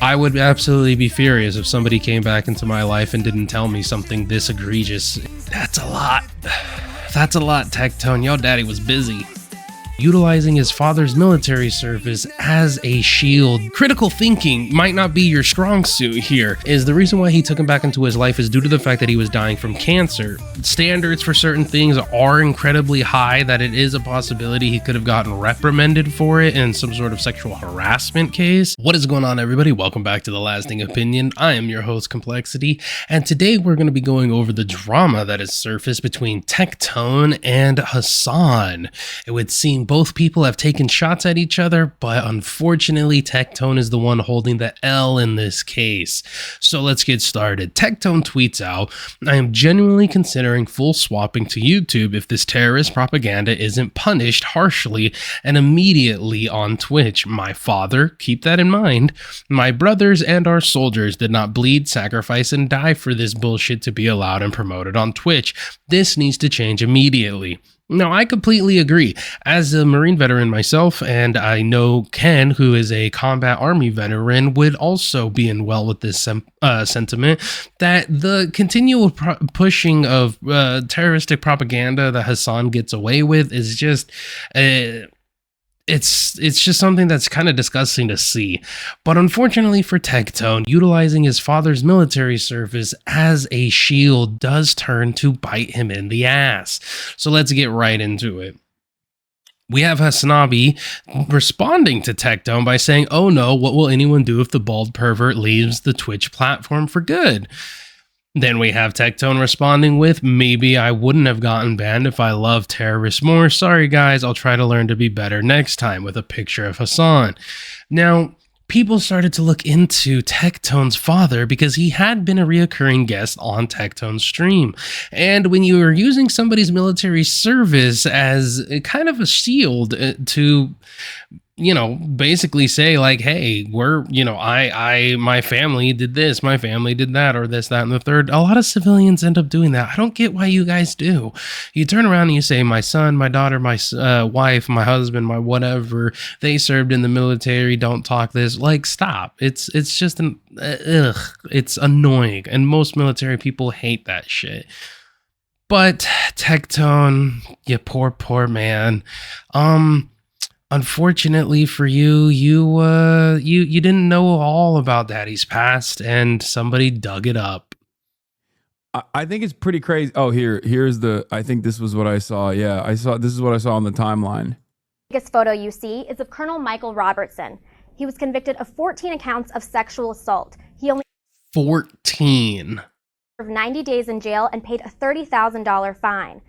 I would absolutely be furious if somebody came back into my life and didn't tell me something this egregious. That's a lot. That's a lot, TecTone. Yo, daddy was busy. Utilizing his father's military service as a shield. Critical thinking might not be your strong suit here. Is the reason why he took him back into his life is due to the fact that he was dying from cancer. Standards for certain things are incredibly high, that it is a possibility he could have gotten reprimanded for it in some sort of sexual harassment case. What is going on, everybody? Welcome back to The Lasting Opinion. I am your host, Kmplxity, and today we're going to be going over the drama that has surfaced between TecTone and Hasan. It would seem both people have taken shots at each other, but unfortunately TecTone is the one holding the L in this case. So let's get started. TecTone tweets out, "I am genuinely considering full swapping to YouTube if this terrorist propaganda isn't punished harshly and immediately on Twitch. My father, keep that in mind, my brothers and our soldiers did not bleed, sacrifice, and die for this bullshit to be allowed and promoted on Twitch. This needs to change immediately." Now, I completely agree. As a Marine veteran myself, and I know Ken, who is a combat army veteran, would also be in well with this sentiment, that the continual pushing of terroristic propaganda that Hasan gets away with is just... It's just something that's kind of disgusting to see. But unfortunately for TecTone, utilizing his father's military service as a shield does turn to bite him in the ass. So let's get right into it. We have Hasan responding to TecTone by saying, "Oh no, what will anyone do if the bald pervert leaves the Twitch platform for good?" Then we have TecTone responding with, "Maybe I wouldn't have gotten banned if I loved terrorists more. Sorry guys, I'll try to learn to be better next time," with a picture of Hasan. Now, people started to look into TecTone's father because he had been a reoccurring guest on TecTone's stream. And when you are using somebody's military service as a kind of a shield to, basically say like, hey, my family did this, my family did that, or this, that, and the third. A lot of civilians end up doing that. I don't get why you guys do. You turn around and you say, my son, my daughter, my wife, my husband, my whatever, they served in the military, don't talk this. Like, stop. It's just it's annoying. And most military people hate that shit. But TecTone, you poor man. Unfortunately for you, you didn't know all about Daddy's past, and somebody dug it up. I think it's pretty crazy. Oh, here's the. I think this was what I saw. Yeah, this is what I saw on the timeline. The biggest photo you see is of Colonel Michael Robertson. He was convicted of 14 accounts of sexual assault. He only 14. served 90 days in jail and paid a $30,000 fine.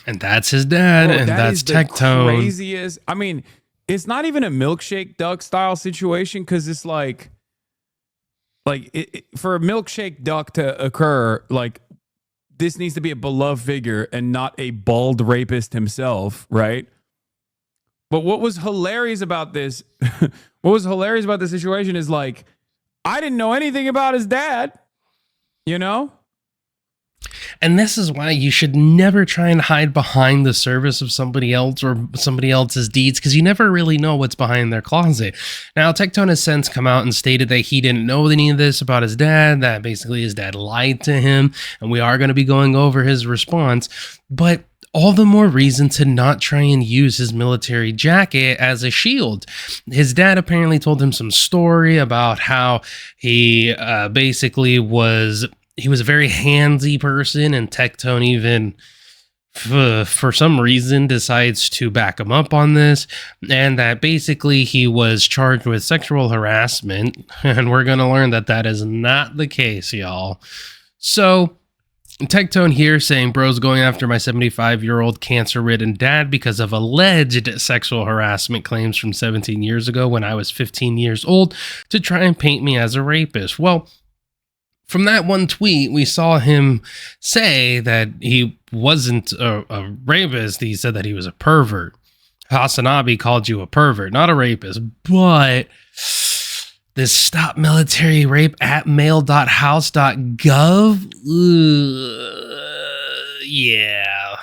And that's his dad, and that's TecTone. Craziest. I mean, it's not even a milkshake duck style situation, because it's like for a milkshake duck to occur, like this needs to be a beloved figure and not a bald rapist himself, right? But what was hilarious about this? What was hilarious about the situation is like, I didn't know anything about his dad, And this is why you should never try and hide behind the service of somebody else or somebody else's deeds, because you never really know what's behind their closet. Now, TecTone has since come out and stated that he didn't know any of this about his dad, that basically his dad lied to him, and we are going to be going over his response. But all the more reason to not try and use his military jacket as a shield. His dad apparently told him some story about how he basically was... He was a very handsy person, and TecTone even, for some reason, decides to back him up on this, and that basically he was charged with sexual harassment, and we're going to learn that that is not the case, y'all. So, TecTone here saying, bro's going after my 75-year-old cancer-ridden dad because of alleged sexual harassment claims from 17 years ago when I was 15 years old to try and paint me as a rapist. Well, from that one tweet, we saw him say that he wasn't a rapist. He said that he was a pervert. Hasan called you a pervert, not a rapist. But this stop military rape at mail.house.gov. Yeah.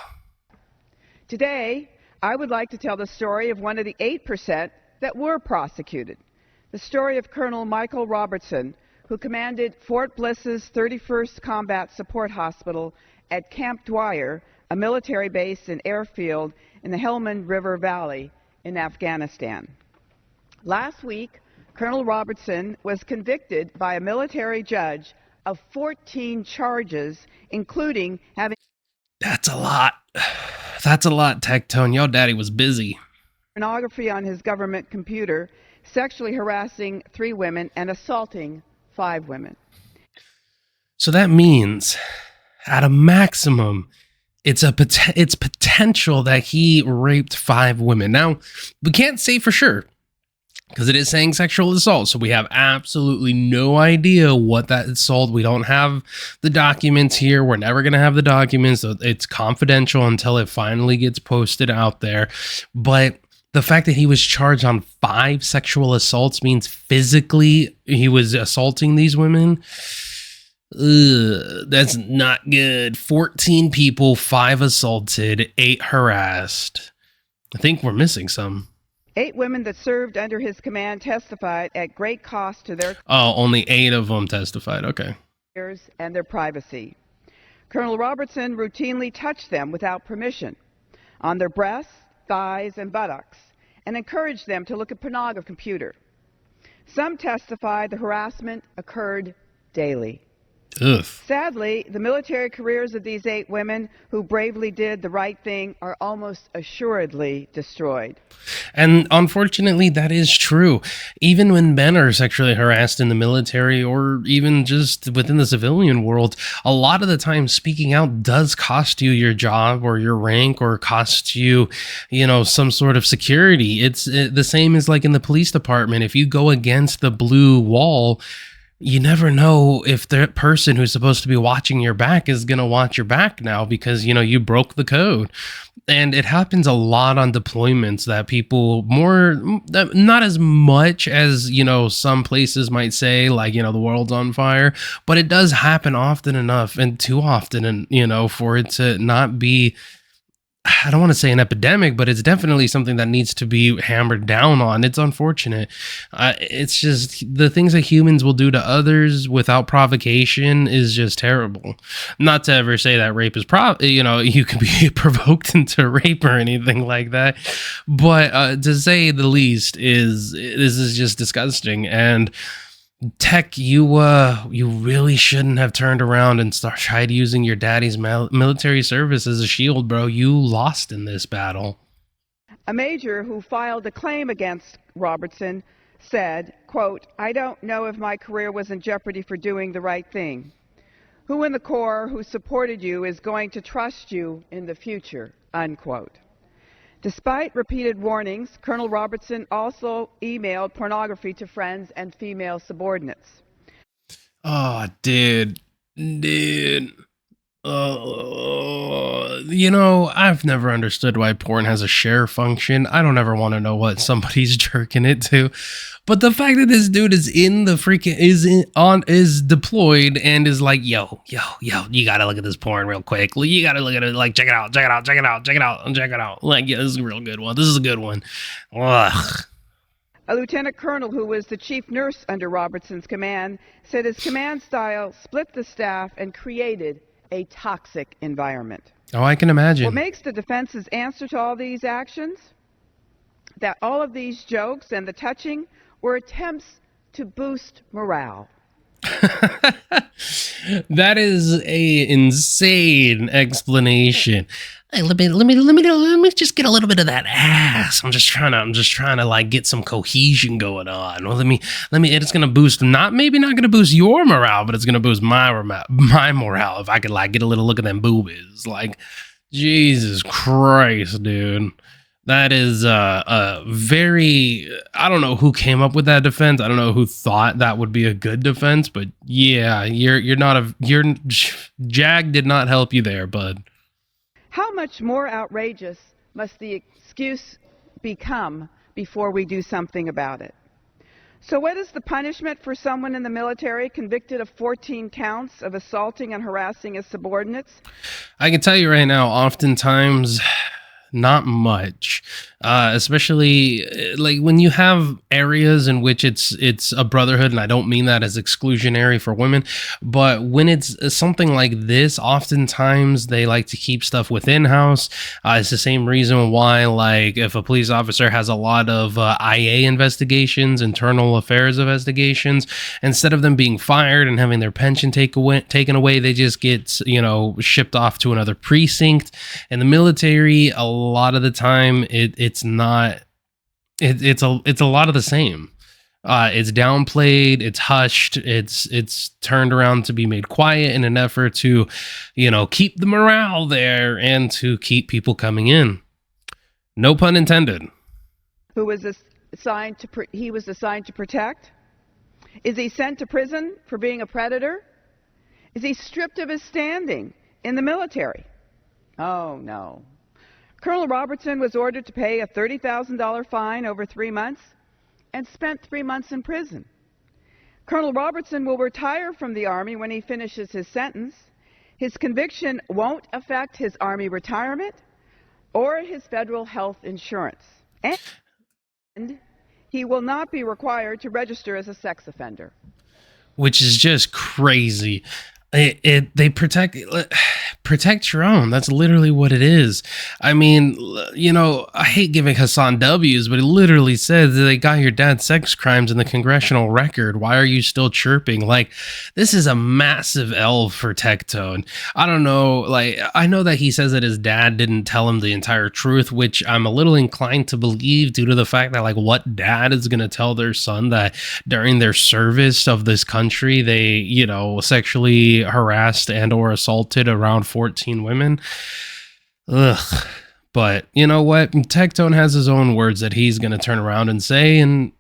Today, I would like to tell the story of one of the 8% that were prosecuted. The story of Colonel Michael Robertson, who commanded Fort Bliss's 31st Combat Support Hospital at Camp Dwyer, a military base and airfield in the Helmand River Valley in Afghanistan. Last week, Colonel Robertson was convicted by a military judge of 14 charges, including having... That's a lot. That's a lot, TecTone. Yo, daddy was busy. Pornography on his government computer, sexually harassing 3 women, and assaulting 5 women. So that means, at a maximum, it's potential that he raped 5 women. Now, we can't say for sure, because it is saying sexual assault, so we have absolutely no idea what that assault. We don't have the documents here. We're never going to have the documents. So it's confidential until it finally gets posted out there. But the fact that he was charged on 5 sexual assaults means physically he was assaulting these women. That's not good. 14 people, 5 assaulted, 8 harassed. I think we're missing some. 8 women that served under his command testified at great cost to their... Oh, only 8 of them testified. Okay. ...careers and their privacy. Colonel Robertson routinely touched them without permission on their breasts, thighs, and buttocks, and encouraged them to look at pornography computer. Some testified the harassment occurred daily. Ugh. Sadly, the military careers of these 8 women who bravely did the right thing are almost assuredly destroyed. And unfortunately, that is true. Even when men are sexually harassed in the military or even just within the civilian world, a lot of the time speaking out does cost you your job or your rank or cost you, some sort of security. It's the same as like in the police department. If you go against the blue wall, you never know if the person who's supposed to be watching your back is going to watch your back now because, you broke the code. And it happens a lot on deployments that people not as much as, some places might say, like, the world's on fire, but it does happen often enough and too often, and, for it to not be, I don't want to say an epidemic, but it's definitely something that needs to be hammered down on. It's unfortunate. It's just the things that humans will do to others without provocation is just terrible. Not to ever say that rape is you can be provoked into rape or anything like that. But to say the least this is just disgusting. And Tech, you really shouldn't have turned around and tried using your daddy's military service as a shield, bro. You lost in this battle. A major who filed a claim against Robertson said, quote, "I don't know if my career was in jeopardy for doing the right thing. Who in the Corps who supported you is going to trust you in the future?" Unquote. Despite repeated warnings, Colonel Robertson also emailed pornography to friends and female subordinates. Oh, dude. I've never understood why porn has a share function. I don't ever want to know what somebody's jerking it to. But the fact that this dude is is deployed and is like, yo, you gotta look at this porn real quick. You gotta look at it, like, check it out. Like, yeah, this is a real good one. This is a good one. Ugh. A lieutenant colonel who was the chief nurse under Robertson's command said his command style split the staff and created a toxic environment. Oh, I can imagine. What makes the defense's answer to all these actions? That all of these jokes and the touching were attempts to boost morale. That is a insane explanation. Hey, let me just get a little bit of that ass. I'm just trying to like get some cohesion going on. Well, let me. It's gonna boost maybe not gonna boost your morale, but it's gonna boost my morale if I could like get a little look at them boobies. Like, Jesus Christ, dude. That is a very, I don't know who came up with that defense. I don't know who thought that would be a good defense, but yeah, Jag did not help you there, bud. How much more outrageous must the excuse become before we do something about it? So what is the punishment for someone in the military convicted of 14 counts of assaulting and harassing his subordinates? I can tell you right now, oftentimes not much. Especially like when you have areas in which it's a brotherhood, and I don't mean that as exclusionary for women, but when it's something like this, oftentimes they like to keep stuff within house. It's the same reason why, like, if a police officer has a lot of IA investigations, internal affairs investigations, instead of them being fired and having their pension taken away, they just get, you know, shipped off to another precinct. In the military, a lot of the time, it's not. It's a lot of the same. It's downplayed, it's hushed, it's turned around to be made quiet in an effort to, you know, keep the morale there and to keep people coming in. No pun intended. Who was assigned to he was assigned to protect? Is he sent to prison for being a predator? Is he stripped of his standing in the military? Oh, no. Colonel Robertson was ordered to pay a $30,000 fine over 3 months and spent 3 months in prison. Colonel Robertson will retire from the Army when he finishes his sentence. His conviction won't affect his Army retirement or his federal health insurance. And he will not be required to register as a sex offender. Which is just crazy. They protect your own. That's literally what it is. I mean, you know, I hate giving Hasan W's, but it literally says that they got your dad's sex crimes in the congressional record. Why are you still chirping? Like, this is a massive L for TecTone. I don't know. Like, I know that he says that his dad didn't tell him the entire truth, which I'm a little inclined to believe due to the fact that, like, what dad is going to tell their son that during their service of this country, they, you know, sexually harassed and or assaulted around 14 women. Ugh. But you know what? TecTone has his own words that he's going to turn around and say, and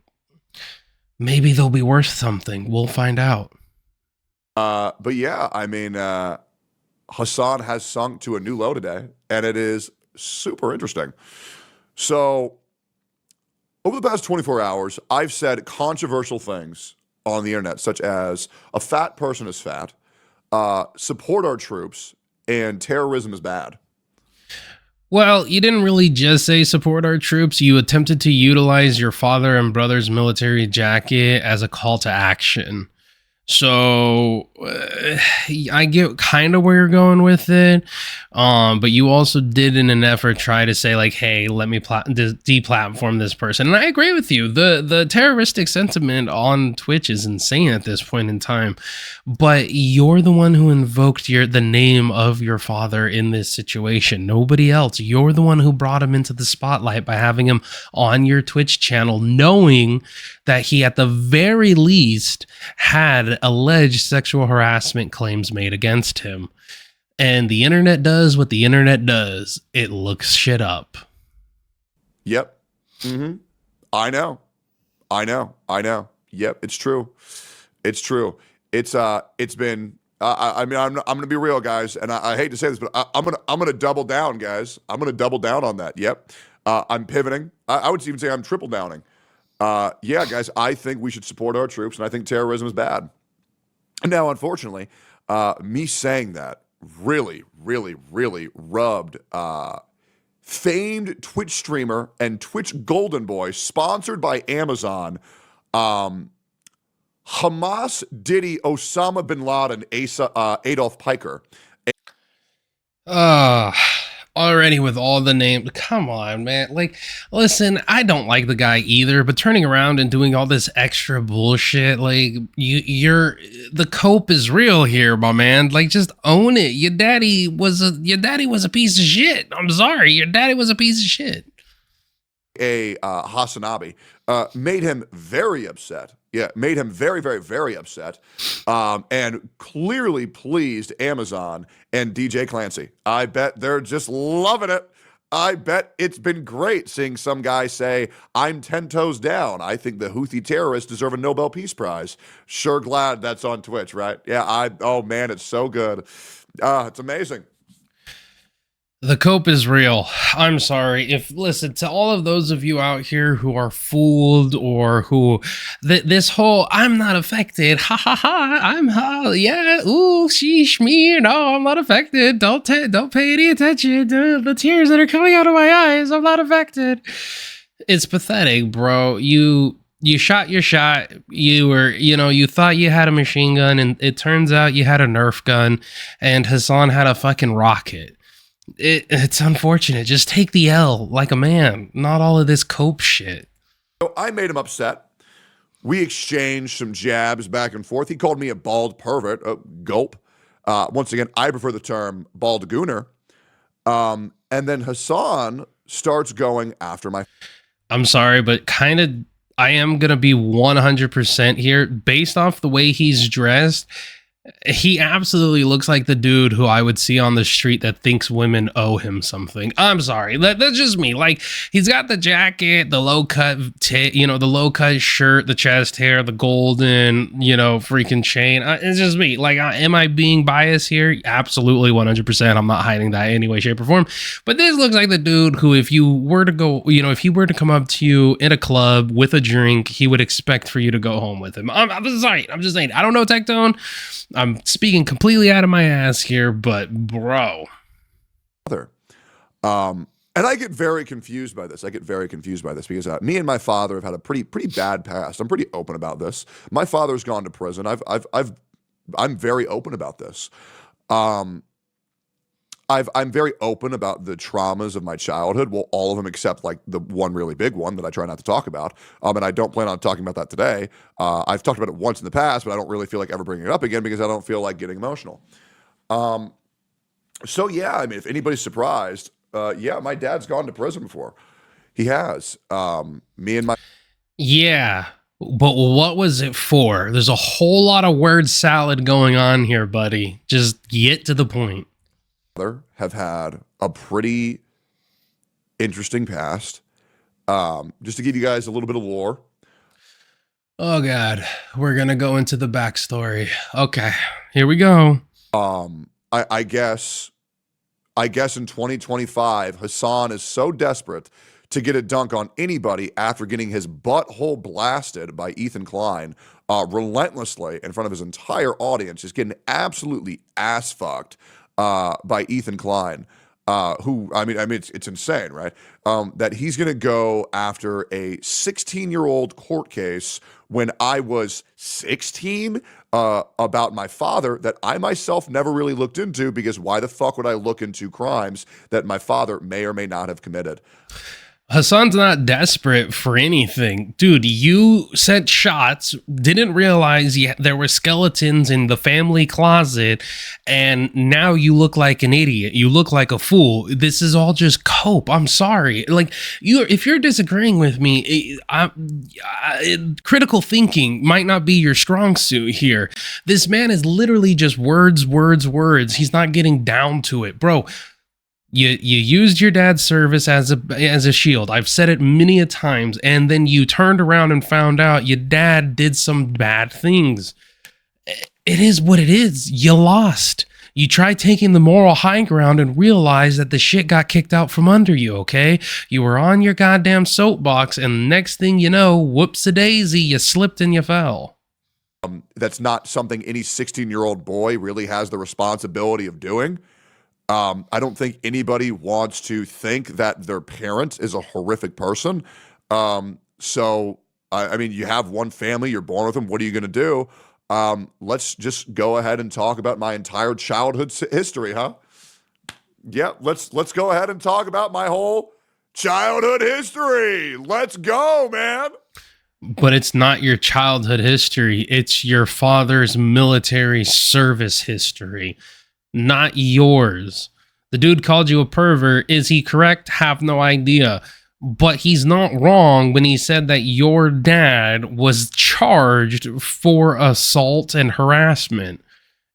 maybe they'll be worth something. We'll find out. But yeah, I mean, Hasan has sunk to a new low today, and it is super interesting. So over the past 24 hours, I've said controversial things on the internet, such as a fat person is fat, support our troops, and terrorism is bad. Well, you didn't really just say support our troops. You attempted to utilize your father and brother's military jacket as a call to action. So I get kind of where you're going with it, but you also did in an effort try to say like, hey, let me deplatform this person. And I agree with you. The terroristic sentiment on Twitch is insane at this point in time, but you're the one who invoked the name of your father in this situation. Nobody else. You're the one who brought him into the spotlight by having him on your Twitch channel, knowing that he at the very least had alleged sexual harassment claims made against him. And the internet does what the internet does. It looks shit up. Yep. Mm-hmm. I know. Yep. It's true. It's been, I mean, I'm going to be real, guys. And I hate to say this, but I'm going to double down, guys. I'm going to double down on that. Yep. I'm pivoting. I would even say I'm triple downing. Yeah, guys, I think we should support our troops, and I think terrorism is bad. Now, unfortunately, me saying that really rubbed famed Twitch streamer and Twitch golden boy, sponsored by Amazon, Hamas, Diddy, Osama bin Laden, Adolf Piker. Already with all the names. Come on, man. Like, listen, I don't like the guy either, but turning around and doing all this extra bullshit, like, the cope is real here, my man. Like, just own it. Your daddy was a piece of shit. I'm sorry. Your daddy was a piece of shit. Hasanabi made him very upset. Yeah, made him very upset, and clearly pleased Amazon and DJ Clancy. I bet they're just loving it. I bet it's been great seeing some guy say, I'm 10 toes down. I think the Houthi terrorists deserve a Nobel Peace Prize. Sure glad that's on Twitch, right? Yeah, oh man, it's so good. It's amazing. The cope is real. I'm sorry. Listen, to all of those of you out here who are fooled or who this whole I'm not affected, ha ha ha, yeah, ooh, sheesh, me, no, I'm not affected. Don't pay any attention to the tears that are coming out of my eyes. I'm not affected. It's pathetic, bro. You shot your shot. You thought you had a machine gun, and it turns out you had a Nerf gun, and Hasan had a fucking rocket. It's unfortunate. Just take the L like a man. Not all of this cope shit. So I made him upset. We exchanged some jabs back and forth. He called me a bald pervert. Gulp. Once again, I prefer the term bald gooner. And then Hasan starts going after my... I'm sorry, but kind of, I am going to be 100% here. Based off the way he's dressed, he absolutely looks like the dude who I would see on the street that thinks women owe him something. I'm sorry. That's just me. Like, he's got the jacket, the low cut, the low cut shirt, the chest hair, the golden, freaking chain. It's just me. Like, am I being biased here? Absolutely 100%. I'm not hiding that in any way, shape, or form. But this looks like the dude who, if you were to go, if he were to come up to you in a club with a drink, he would expect for you to go home with him. I'm sorry. I'm just saying. I don't know TecTone. I'm speaking completely out of my ass here, but bro. And I get very confused by this. Because me and my father have had a pretty bad past. I'm pretty open about this. My father's gone to prison. I'm very open about this. I'm very open about the traumas of my childhood. Well, all of them except like the one really big one that I try not to talk about. And I don't plan on talking about that today. I've talked about it once in the past, but I don't really feel like ever bringing it up again because I don't feel like getting emotional. So yeah, I mean, if anybody's surprised, yeah, my dad's gone to prison before. He has. Me and my... Yeah, but what was it for? There's a whole lot of word salad going on here, buddy. Just get to the point. Have had a pretty interesting past. Just to give you guys a little bit of lore. Oh God, we're gonna go into the backstory. Okay, here we go. I guess in 2025, Hasan is so desperate to get a dunk on anybody after getting his butthole blasted by Ethan Klein relentlessly in front of his entire audience, just getting absolutely ass fucked by Ethan Klein, who, I mean, it's insane, right? That he's going to go after a 16-year-old court case when I was 16 about my father that I myself never really looked into, because why the fuck would I look into crimes that my father may or may not have committed? Hasan's not desperate for anything. Dude, you sent shots, didn't realize there were skeletons in the family closet, and now you look like an idiot. You look like a fool. This is all just cope. I'm sorry. Like, if you're disagreeing with me, critical thinking might not be your strong suit here. This man is literally just words. He's not getting down to it. Bro, You used your dad's service as a shield. I've said it many a times. And then you turned around and found out your dad did some bad things. It is what it is. You lost. You tried taking the moral high ground and realized that the shit got kicked out from under you, okay? You were on your goddamn soapbox, and next thing you know, whoops-a-daisy, you slipped and you fell. That's not something any 16-year-old boy really has the responsibility of doing. I don't think anybody wants to think that their parent is a horrific person. So, I mean, you have one family, you're born with them. What are you going to do? Let's just go ahead and talk about my entire childhood history, huh? Yeah, let's go ahead and talk about my whole childhood history. Let's go, man. But it's not your childhood history. It's your father's military service history. Not yours. The dude called you a pervert. Is he correct? Have no idea. But he's not wrong when he said that your dad was charged for assault and harassment.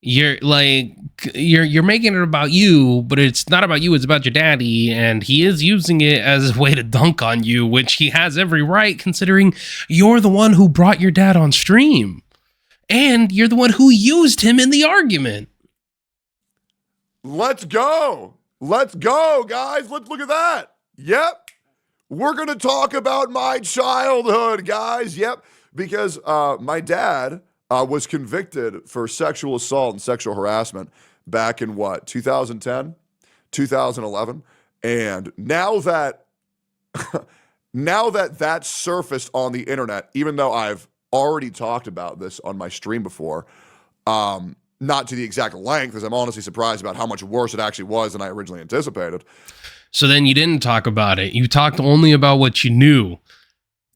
You're making it about you, but it's not about you, it's about your daddy, and he is using it as a way to dunk on you, which he has every right, considering you're the one who brought your dad on stream. And you're the one who used him in the argument. Let's go. Let's go, guys. Let's look at that. Yep. We're going to talk about my childhood, guys. Yep. Because my dad was convicted for sexual assault and sexual harassment back in 2010, 2011. And now that that surfaced on the internet, even though I've already talked about this on my stream before, not to the exact length, as I'm honestly surprised about how much worse it actually was than I originally anticipated. So then you didn't talk about it. You talked only about what you knew.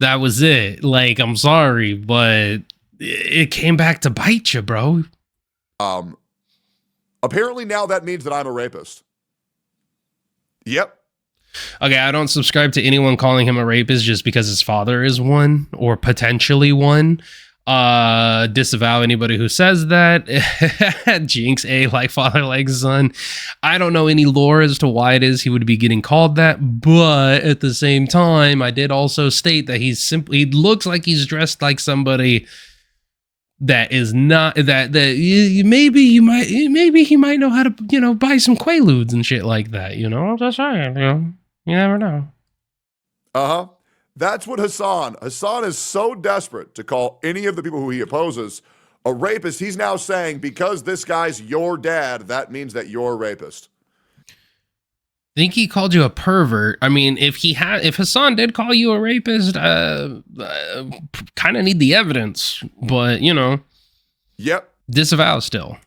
That was it. Like, I'm sorry, but it came back to bite you, bro. Apparently now that means that I'm a rapist. Yep. Okay, I don't subscribe to anyone calling him a rapist just because his father is one or potentially one. Disavow anybody who says that. Jinx, like father, like son. I don't know any lore as to why it is he would be getting called that, but at the same time, I did also state that he looks like he's dressed like somebody that is not that maybe he might know how to buy some Quaaludes and shit like that. I'm just saying, you never know. Uh-huh. That's what Hasan is so desperate to call any of the people who he opposes a rapist. He's now saying, because this guy's your dad, that means that you're a rapist. I think he called you a pervert. I mean, if Hasan did call you a rapist, kind of need the evidence, but Yep. Disavow still.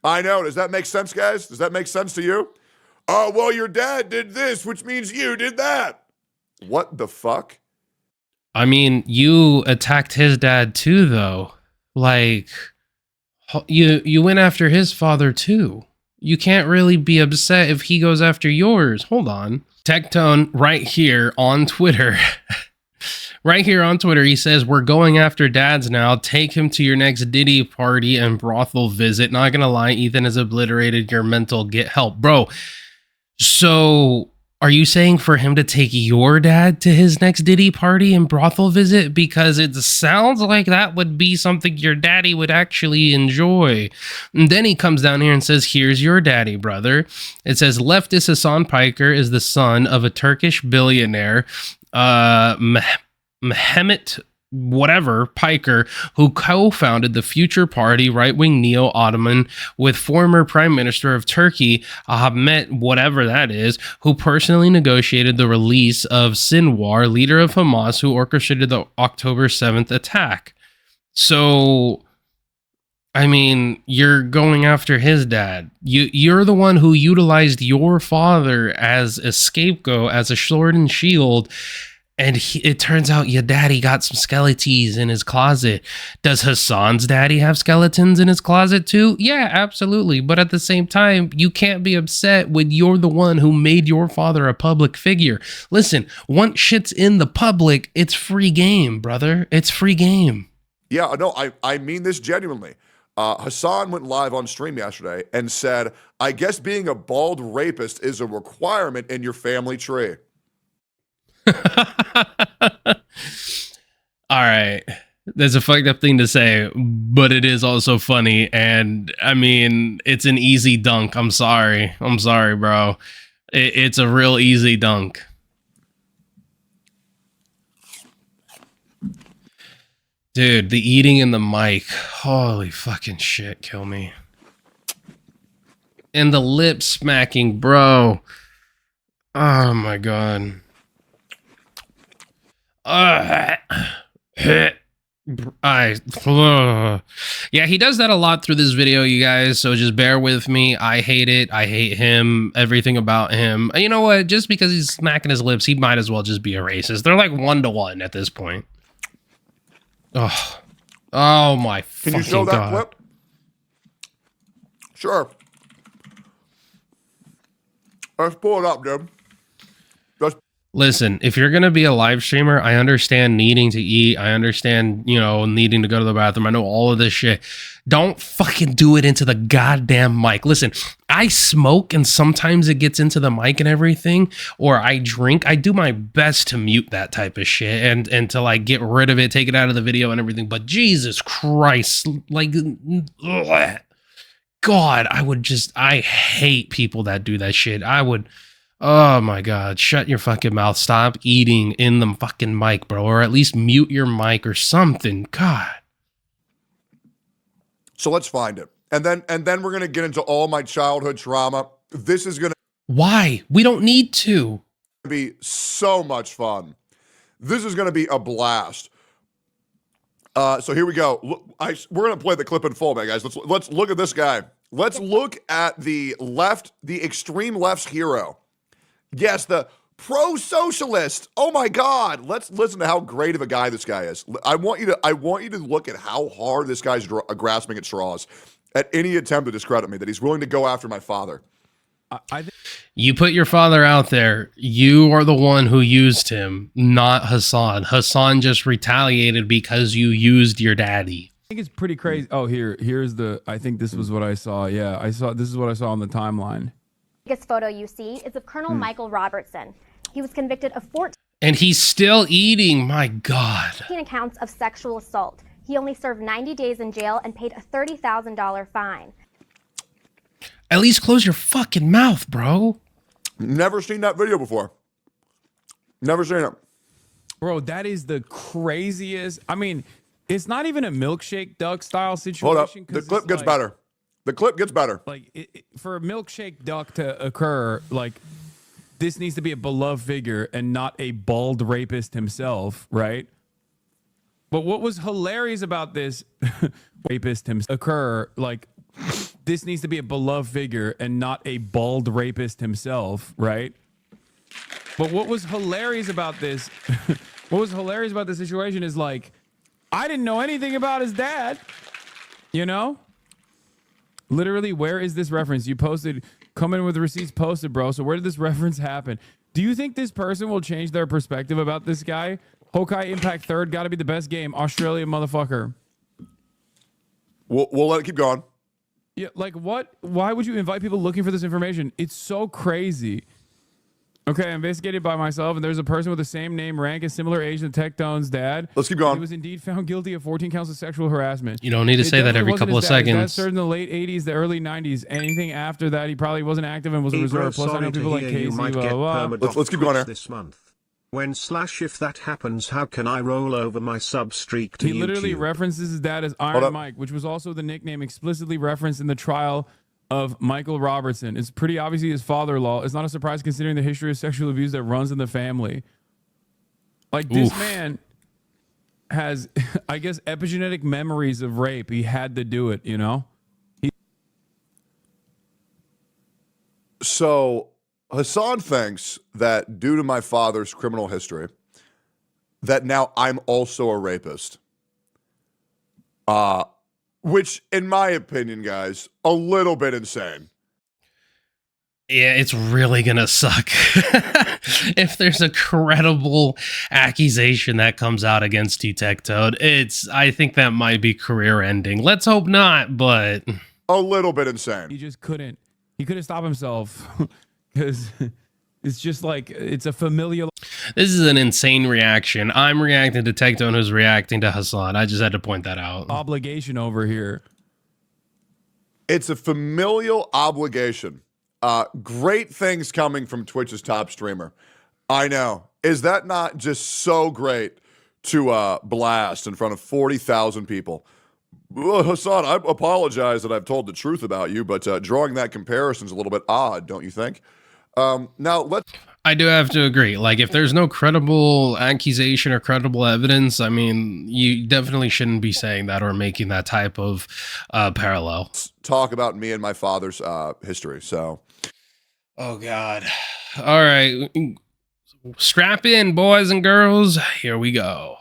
I know. Does that make sense, guys? Does that make sense to you? Oh, well, your dad did this, which means you did that. What the fuck? I mean, you attacked his dad too, though. Like, you went after his father too. You can't really be upset if he goes after yours. Hold on. TecTone right here on Twitter. Right here on Twitter, he says, we're going after dads now. Take him to your next Diddy party and brothel visit. Not gonna lie, Ethan has obliterated your mental. Get help. Bro, so are you saying for him to take your dad to his next Diddy party and brothel visit? Because it sounds like that would be something your daddy would actually enjoy. And then he comes down here and says, here's your daddy, brother. It says, leftist Hasan Piker is the son of a Turkish billionaire, Mehmet whatever Piker, who co-founded the Future Party, right-wing neo-Ottoman, with former Prime Minister of Turkey, Ahmet whatever that is, who personally negotiated the release of Sinwar, leader of Hamas, who orchestrated the October 7th attack. So, I mean, you're going after his dad. You're the one who utilized your father as a scapegoat, as a sword and shield. And it turns out your daddy got some skeletons in his closet. Does Hasan's daddy have skeletons in his closet too? Yeah, absolutely. But at the same time, you can't be upset when you're the one who made your father a public figure. Listen, once shit's in the public, it's free game, brother. It's free game. Yeah, no, I mean this genuinely. Hasan went live on stream yesterday and said, I guess being a bald rapist is a requirement in your family tree. All right, that's a fucked up thing to say, but it is also funny. And I mean, it's an easy dunk. I'm sorry, bro. It's a real easy dunk. Dude, the eating in the mic, holy fucking shit, kill me. And the lip smacking, bro. Oh my god. Yeah, he does that a lot through this video, you guys, so just bear with me. I hate it. I hate him, everything about him. You know what? Just because he's smacking his lips, he might as well just be a racist. They're like 1-to-1 at this point. Oh my fucking god. Can you show that clip? Sure. Let's pull it up, dude. Listen, if you're going to be a live streamer, I understand needing to eat. I understand, needing to go to the bathroom. I know all of this shit. Don't fucking do it into the goddamn mic. Listen, I smoke and sometimes it gets into the mic and everything, or I drink. I do my best to mute that type of shit and to like get rid of it, take it out of the video and everything. But Jesus Christ, like, ugh. God, I hate people that do that shit. Oh my God, shut your fucking mouth. Stop eating in the fucking mic, bro. Or at least mute your mic or something. God. So let's find it. And then we're going to get into all my childhood trauma. This is going to Why? We don't need to. be so much fun. This is going to be a blast. So here we go. We're going to play the clip in full, man, guys. Let's look at this guy. Let's look at the extreme left's hero. Yes, the pro-socialist. Oh my God. Let's listen to how great of a guy this guy is. I want you to look at how hard this guy's grasping at straws at any attempt to discredit me, that he's willing to go after my father. You put your father out there. You are the one who used him, not Hasan. Hasan just retaliated because you used your daddy. I think it's pretty crazy. Oh, I think this was what I saw. Yeah, this is what I saw on the timeline. The biggest photo you see is of Colonel Michael Robertson. He was convicted of 14 And he's still eating. My God. accounts of sexual assault. He only served 90 days in jail and paid a $30,000 fine. At least close your fucking mouth, bro. Never seen that video before. Never seen it. Bro, that is the craziest. I mean, it's not even a milkshake duck style situation. Hold up. The clip gets better. The clip gets better. Like, for a milkshake duck to occur, like, this needs to be a beloved figure and not a bald rapist himself, right? But what was hilarious about this rapist himself occur, like, this needs to be a beloved figure and not a bald rapist himself, right? But what was hilarious about this, situation is, like, I didn't know anything about his dad, you know? Literally, where is this reference? You posted, come in with receipts posted, bro. So where did this reference happen? Do you think this person will change their perspective about this guy? Hokai Impact third, got to be the best game. Australia motherfucker. We'll let it keep going. Yeah, like what? Why would you invite people looking for this information? It's so crazy. Okay, I investigated by myself, and there's a person with the same name, rank, and similar age than TecTone's dad. Let's keep going. He was indeed found guilty of 14 counts of sexual harassment. You don't need to say that every couple of seconds. That started in the late 80s, the early 90s. Anything after that, he probably wasn't active and was a reserve. Plus, I know people like Casey. Let's keep going here. This month. If that happens, how can I roll over my sub streak to He literally YouTube? references his dad as Iron Mike, which was also the nickname explicitly referenced in the trial of Michael Robertson. It's pretty obviously his father-in-law. It's not a surprise considering the history of sexual abuse that runs in the family. Like, this man has, I guess, epigenetic memories of rape. He had to do it, you know? So Hasan thinks that due to my father's criminal history, that now I'm also a rapist. Which, in my opinion, guys, a little bit insane. Yeah, it's really gonna suck if there's a credible accusation that comes out against you, TecTone. I think that might be career ending. Let's hope not, but a little bit insane. He just couldn't. He couldn't stop himself because it's just like it's a familial. This is an insane reaction. I'm reacting to TecTone, who's reacting to Hasan. I just had to point that out. Obligation over here. It's a familial obligation. Great things coming from Twitch's top streamer. I know. Is that not just so great to blast in front of 40,000 people? Well, Hasan, I apologize that I've told the truth about you, but drawing that comparison is a little bit odd, don't you think? I do have to agree. Like, if there's no credible accusation or credible evidence, I mean, you definitely shouldn't be saying that or making that type of parallel. Let's talk about me and my father's history. So, oh God. All right, strap in, boys and girls. Here we go.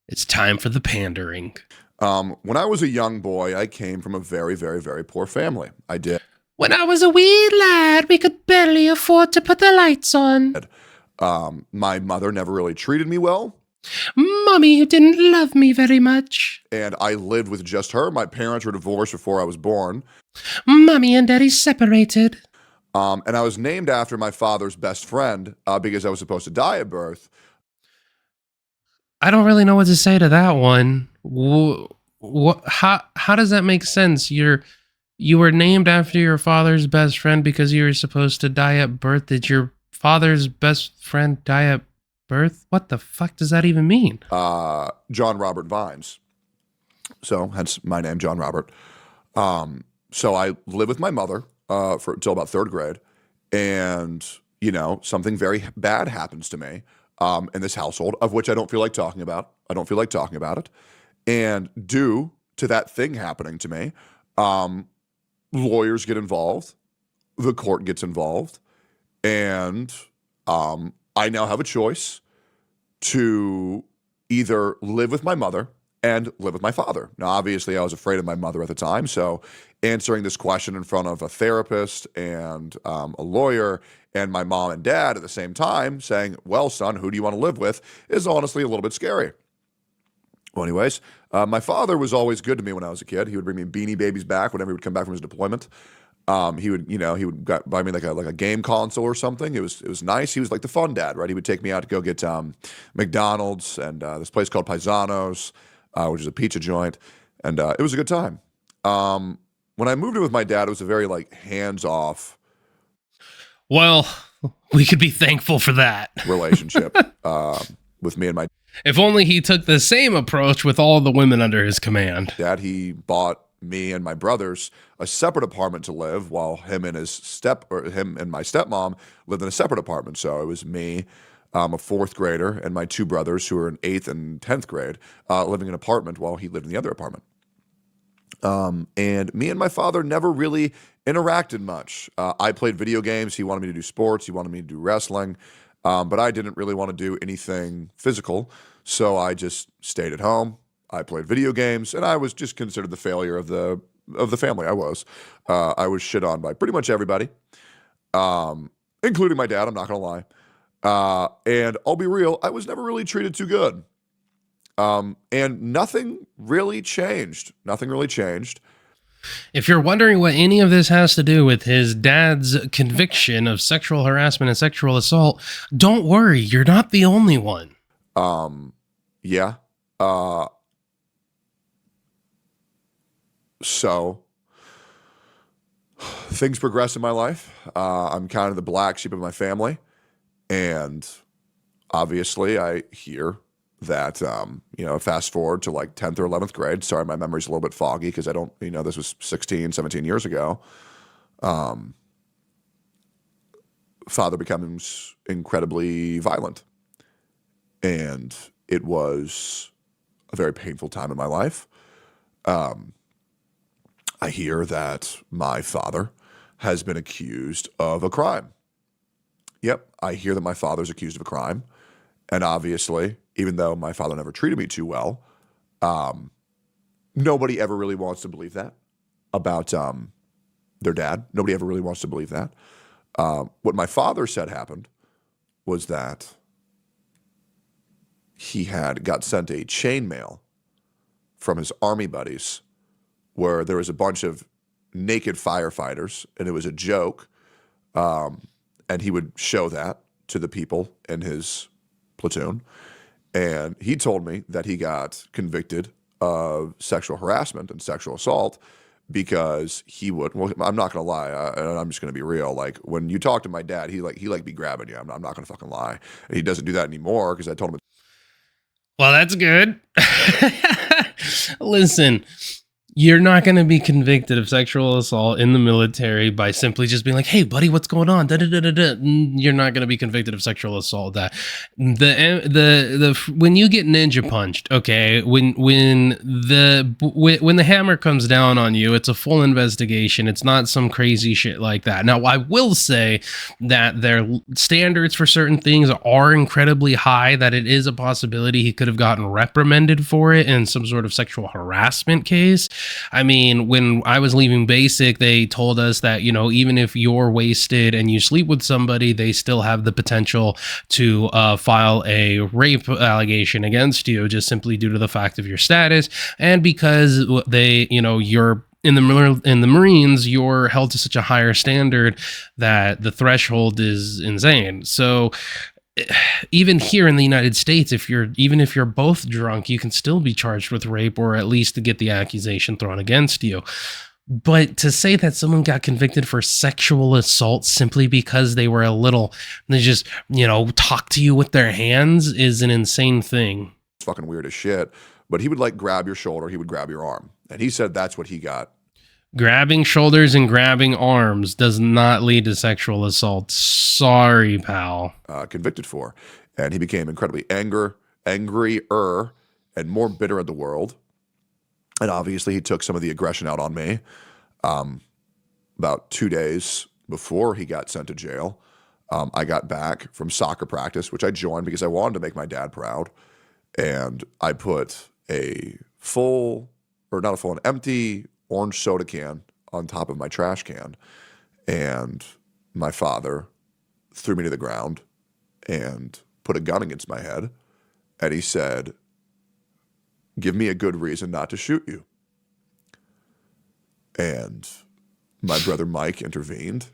It's time for the pandering. When I was a young boy, I came from a very, very, very poor family. I did. When I was a wee lad, we could barely afford to put the lights on. My mother never really treated me well. Mommy didn't love me very much. And I lived with just her. My parents were divorced before I was born. Mommy and Daddy separated. And I was named after my father's best friend because I was supposed to die at birth. I don't really know what to say to that one. How does that make sense? You're You were named after your father's best friend because you were supposed to die at birth. Did your father's best friend die at birth? What the fuck does that even mean? John Robert Vines. So hence my name, John Robert. So I lived with my mother until about third grade. And, you know, something very bad happens to me in this household, of which I don't feel like talking about. I don't feel like talking about it. And due to that thing happening to me, lawyers get involved, the court gets involved, and I now have a choice to either live with my mother and live with my father. Now, obviously, I was afraid of my mother at the time, so answering this question in front of a therapist and a lawyer and my mom and dad at the same time saying, well, son, who do you want to live with, is honestly a little bit scary. Well, anyways, my father was always good to me when I was a kid. He would bring me Beanie Babies back whenever he would come back from his deployment. He would buy me like a game console or something. It was nice. He was like the fun dad, right? He would take me out to go get McDonald's and this place called Paisanos, which is a pizza joint, and it was a good time. When I moved in with my dad, it was a very like hands-off. Well, we could be thankful for that relationship with me and my. If only he took the same approach with all the women under his command. Dad, he bought me and my brothers a separate apartment to live, while him and my stepmom lived in a separate apartment. So it was me, a fourth grader, and my two brothers who were in 8th and 10th grade, living in an apartment while he lived in the other apartment. And me and my father never really interacted much. I played video games. He wanted me to do sports. He wanted me to do wrestling. But I didn't really want to do anything physical. So I just stayed at home. I played video games, and I was just considered the failure of the family. I was shit on by pretty much everybody, including my dad. I'm not going to lie. And I'll be real, I was never really treated too good. And nothing really changed. Nothing really changed. If you're wondering what any of this has to do with his dad's conviction of sexual harassment and sexual assault, don't worry, you're not the only one. Yeah. So things progress in my life. I'm kind of the black sheep of my family. And obviously I hear that, fast forward to like 10th or 11th grade. Sorry, my memory's a little bit foggy because I don't, this was 16, 17 years ago. Father becomes incredibly violent. And it was a very painful time in my life. I hear that my father has been accused of a crime. Yep, I hear that my father's accused of a crime. And obviously, even though my father never treated me too well, nobody ever really wants to believe that about their dad. Nobody ever really wants to believe that. What my father said happened was that he got sent a chain mail from his army buddies where there was a bunch of naked firefighters, and it was a joke. And he would show that to the people in his platoon. And he told me that he got convicted of sexual harassment and sexual assault because I'm not going to lie, and I'm just going to be real. Like, when you talk to my dad, he be grabbing you. I'm not going to fucking lie. And he doesn't do that anymore because I told him. Well, that's good. Listen, you're not going to be convicted of sexual assault in the military by simply just being like, hey, buddy, what's going on? You're not going to be convicted of sexual assault. That when you get ninja punched, okay, when the hammer comes down on you, it's a full investigation. It's not some crazy shit like that. Now, I will say that their standards for certain things are incredibly high, that it is a possibility he could have gotten reprimanded for it in some sort of sexual harassment case. I mean, when I was leaving basic, they told us that, even if you're wasted and you sleep with somebody, they still have the potential to file a rape allegation against you, just simply due to the fact of your status. And because you're in the Marines, you're held to such a higher standard that the threshold is insane. So even here in the United States, even if you're both drunk, you can still be charged with rape, or at least to get the accusation thrown against you. But to say that someone got convicted for sexual assault simply because they were they just, talk to you with their hands is an insane thing. It's fucking weird as shit. But he would like grab your shoulder, he would grab your arm. And he said that's what he got. Grabbing shoulders and grabbing arms does not lead to sexual assault. Sorry, pal. Convicted for. And he became incredibly angrier, and more bitter at the world. And obviously he took some of the aggression out on me. About 2 days before he got sent to jail, I got back from soccer practice, which I joined because I wanted to make my dad proud. And I put an empty orange soda can on top of my trash can. And my father threw me to the ground and put a gun against my head. And he said, "Give me a good reason not to shoot you." And my brother Mike intervened,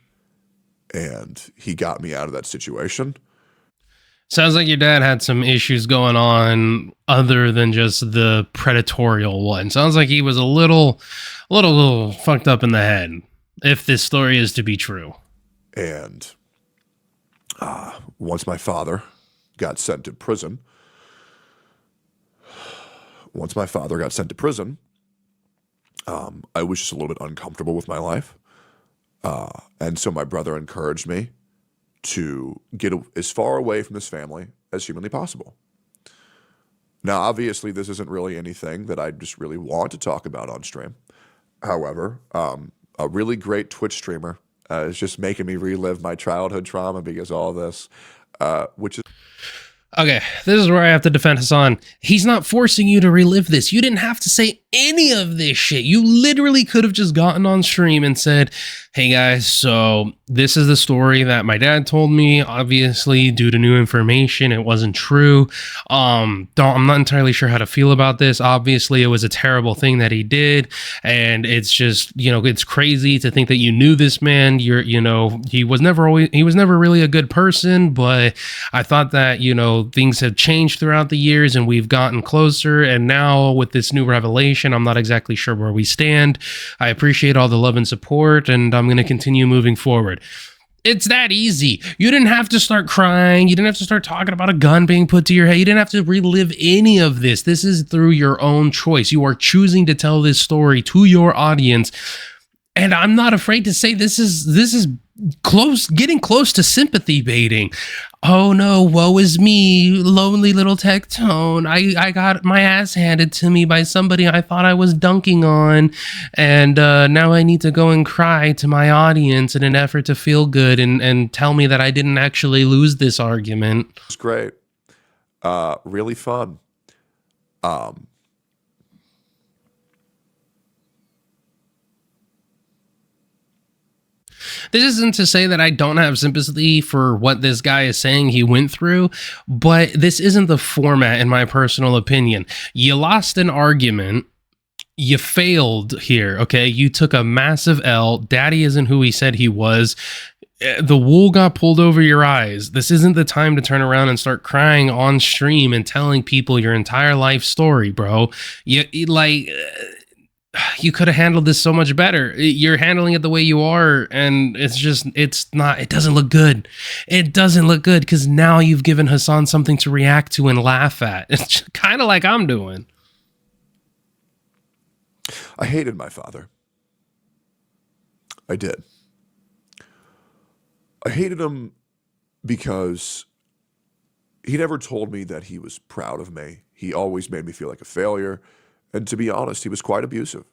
and he got me out of that situation. Sounds like your dad had some issues going on other than just the predatorial one. Sounds like he was a little fucked up in the head, if this story is to be true. And once my father got sent to prison, I was just a little bit uncomfortable with my life. And so my brother encouraged me to get as far away from this family as humanly possible. Now, obviously, this isn't really anything that I just really want to talk about on stream. However, a really great Twitch streamer is just making me relive my childhood trauma because of all this, which is... Okay, this is where I have to defend Hasan. He's not forcing you to relive this. You didn't have to say any of this shit. You literally could have just gotten on stream and said, "Hey guys, so this is the story that my dad told me. Obviously, due to new information, it wasn't true. I'm not entirely sure how to feel about this. Obviously, it was a terrible thing that he did, and it's just, it's crazy to think that you knew this man. He was never really a good person, but I thought that, things have changed throughout the years and we've gotten closer, and now with this new revelation, I'm not exactly sure where we stand. I appreciate all the love and support, and I'm going to continue moving forward." It's that easy. You didn't have to start crying. You didn't have to start talking about a gun being put to your head. You didn't have to relive any of this. This is through your own choice. You are choosing to tell this story to your audience. And I'm not afraid to say this is getting close to sympathy baiting. "Oh no, woe is me, lonely little TecTone. I got my ass handed to me by somebody I thought I was dunking on, and now I need to go and cry to my audience in an effort to feel good and tell me that I didn't actually lose this argument." It's great. Really fun. This isn't to say that I don't have sympathy for what this guy is saying he went through, but this isn't the format, in my personal opinion. You lost an argument. You failed here, okay? You took a massive L. Daddy isn't who he said he was. The wool got pulled over your eyes. This isn't the time to turn around and start crying on stream and telling people your entire life story, bro. You could have handled this so much better. You're handling it the way you are, and it doesn't look good. It doesn't look good because now you've given Hasan something to react to and laugh at. It's kind of like I'm doing. I hated my father. I did. I hated him because he never told me that he was proud of me. He always made me feel like a failure. And to be honest, he was quite abusive.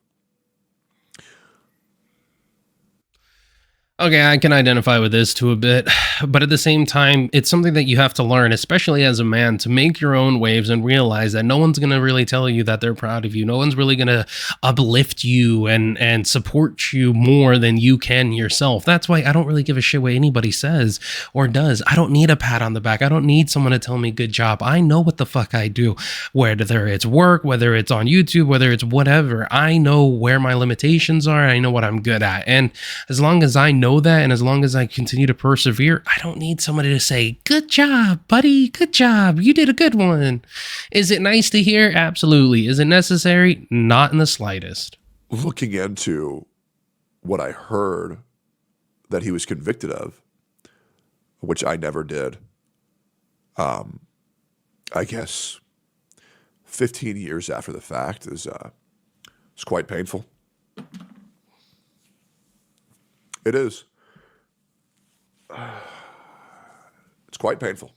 Okay, I can identify with this to a bit, but at the same time, it's something that you have to learn, especially as a man, to make your own waves and realize that no one's going to really tell you that they're proud of you. No one's really going to uplift you and support you more than you can yourself. That's why I don't really give a shit what anybody says or does. I don't need a pat on the back. I don't need someone to tell me good job. I know what the fuck I do, whether it's work, whether it's on YouTube, whether it's whatever. I know where my limitations are. I know what I'm good at. And as long as I know that, and as long as I continue to persevere, I don't need somebody to say, "Good job, buddy, good job, you did a good one." Is it nice to hear? Absolutely. Is it necessary? Not in the slightest. Looking into what I heard that he was convicted of, which I never did, I guess 15 years after the fact is quite painful. It is. It's quite painful.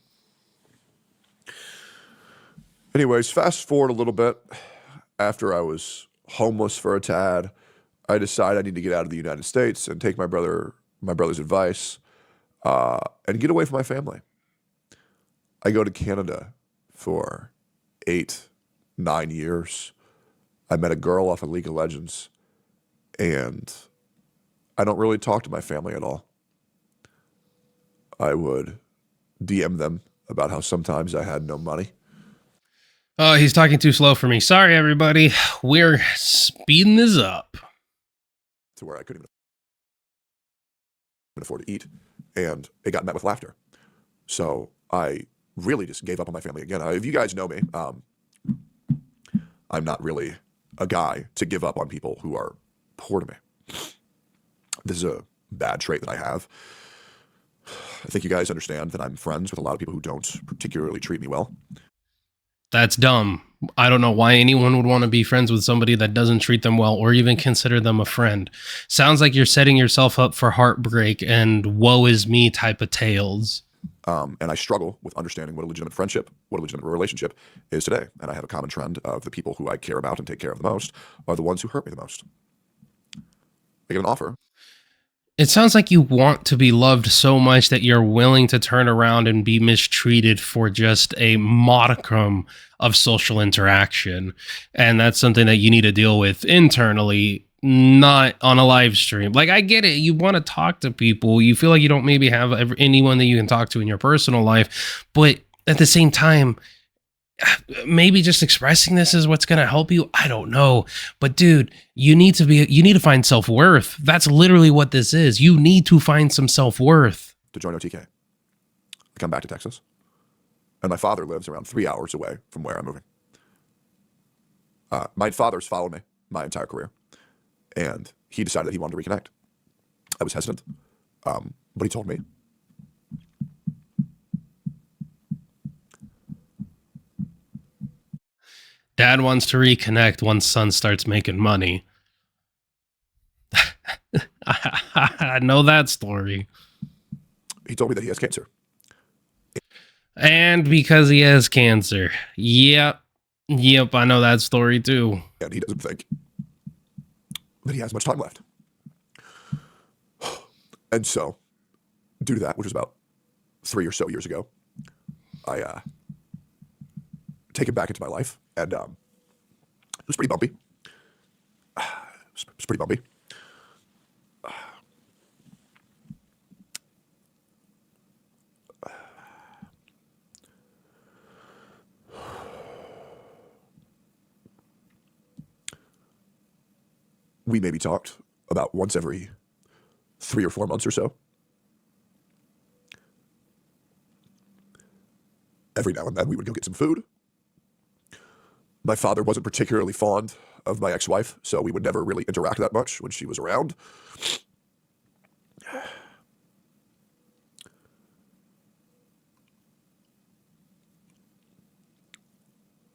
Anyways, fast forward a little bit. After I was homeless for a tad, I decided I need to get out of the United States and take my brother's advice and get away from my family. I go to Canada for 8-9 years. I met a girl off of League of Legends, and I don't really talk to my family at all. I would DM them about how sometimes I had no money. Oh, he's talking too slow for me. Sorry, everybody. We're speeding this up. To where I couldn't even afford to eat, and it got met with laughter. So I really just gave up on my family again. If you guys know me, I'm not really a guy to give up on people who are poor to me. This is a bad trait that I have. I think you guys understand that I'm friends with a lot of people who don't particularly treat me well. That's dumb. I don't know why anyone would want to be friends with somebody that doesn't treat them well or even consider them a friend. Sounds like you're setting yourself up for heartbreak and woe is me type of tales. And I struggle with understanding what a legitimate friendship, what a legitimate relationship is today. And I have a common trend of the people who I care about and take care of the most are the ones who hurt me the most. I get an offer. It sounds like you want to be loved so much that you're willing to turn around and be mistreated for just a modicum of social interaction. And that's something that you need to deal with internally, not on a live stream. Like, I get it. You want to talk to people. You feel like you don't maybe have anyone that you can talk to in your personal life. But at the same time, maybe just expressing this is what's going to help you. I don't know. But dude, you need to find self-worth. That's literally what this is. You need to find some self-worth. To join OTK. I come back to Texas. And my father lives around 3 hours away from where I'm moving. My father's followed me my entire career. And he decided that he wanted to reconnect. I was hesitant. But he told me. Dad wants to reconnect once son starts making money. I know that story. He told me that he has cancer. And because he has cancer. Yep, I know that story too. And he doesn't think that he has much time left. And so, due to that, which was about 3 or so years ago, I take him back into my life. And it was pretty bumpy. It was pretty bumpy. We maybe talked about once every 3 or 4 months or so. Every now and then we would go get some food. My father wasn't particularly fond of my ex-wife, so we would never really interact that much when she was around.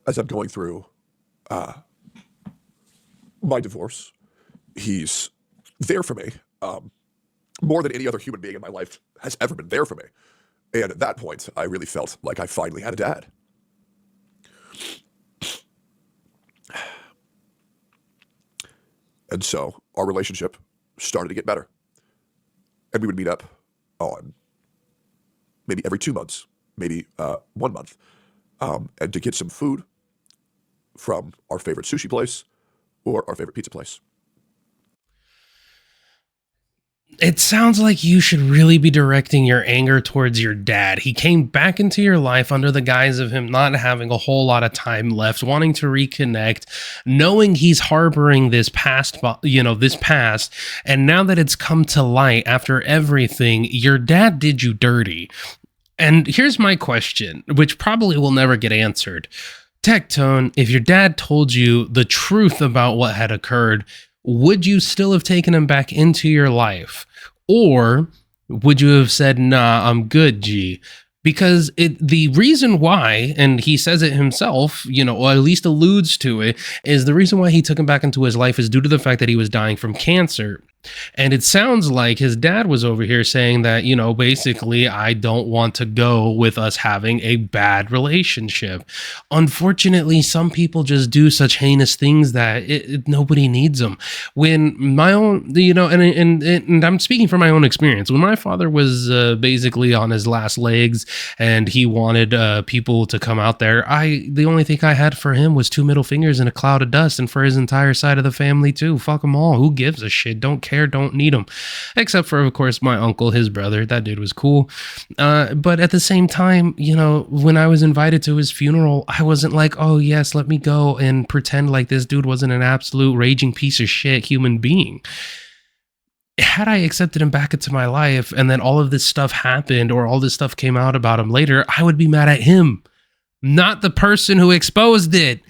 As I'm going through my divorce, he's there for me more than any other human being in my life has ever been there for me. And at that point, I really felt like I finally had a dad. And so our relationship started to get better. And we would meet up on maybe every 2 months, maybe 1 month, and to get some food from our favorite sushi place or our favorite pizza place. It sounds like you should really be directing your anger towards your dad. He came back into your life under the guise of him not having a whole lot of time left, wanting to reconnect, knowing he's harboring this past. And now that it's come to light after everything, your dad did you dirty. And here's my question, which probably will never get answered. TecTone, if your dad told you the truth about what had occurred, would you still have taken him back into your life? Or would you have said, nah, I'm good, G? Because the reason why, and he says it himself, or at least alludes to it, is the reason why he took him back into his life is due to the fact that he was dying from cancer. And it sounds like his dad was over here saying that, basically, I don't want to go with us having a bad relationship. Unfortunately, some people just do such heinous things that nobody needs them. When my own, and I'm speaking from my own experience, when my father was basically on his last legs and he wanted people to come out there, the only thing I had for him was 2 middle fingers and a cloud of dust, and for his entire side of the family too. Fuck them all. Who gives a shit? Don't care. Don't need them, except for, of course, my uncle, his brother. That dude was cool. But at the same time, when I was invited to his funeral, I wasn't like, oh yes, let me go and pretend like this dude wasn't an absolute raging piece of shit human being. Had I accepted him back into my life and then all of this stuff happened, or all this stuff came out about him later, I would be mad at him, not the person who exposed it.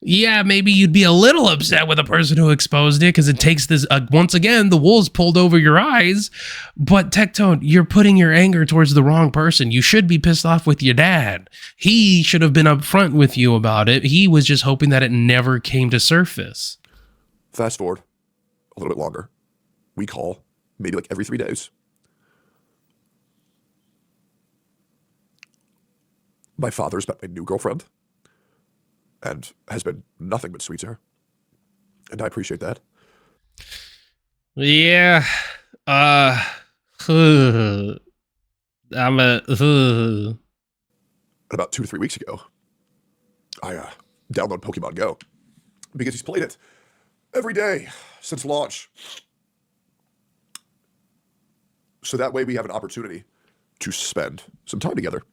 Yeah, maybe you'd be a little upset with the person who exposed it because it takes this, once again, the wool's pulled over your eyes. But TecTone, you're putting your anger towards the wrong person. You should be pissed off with your dad. He should have been upfront with you about it. He was just hoping that it never came to surface. Fast forward a little bit longer. We call maybe like every 3 days. My father's met my new girlfriend and has been nothing but sweet to her. And I appreciate that. Yeah. And about 2 to 3 weeks ago, I downloaded Pokemon Go because he's played it every day since launch. So that way we have an opportunity to spend some time together.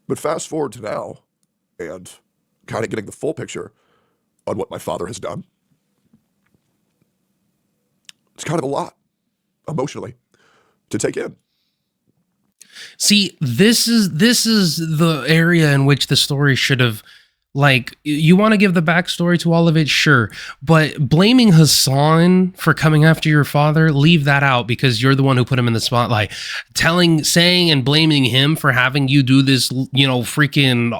But fast forward to now and kind of getting the full picture on what my father has done. It's kind of a lot emotionally to take in. See, this is the area in which the story should have, like, you want to give the backstory to all of it, sure, but blaming Hasan for coming after your father, leave that out because you're the one who put him in the spotlight. Saying and blaming him for having you do this, freaking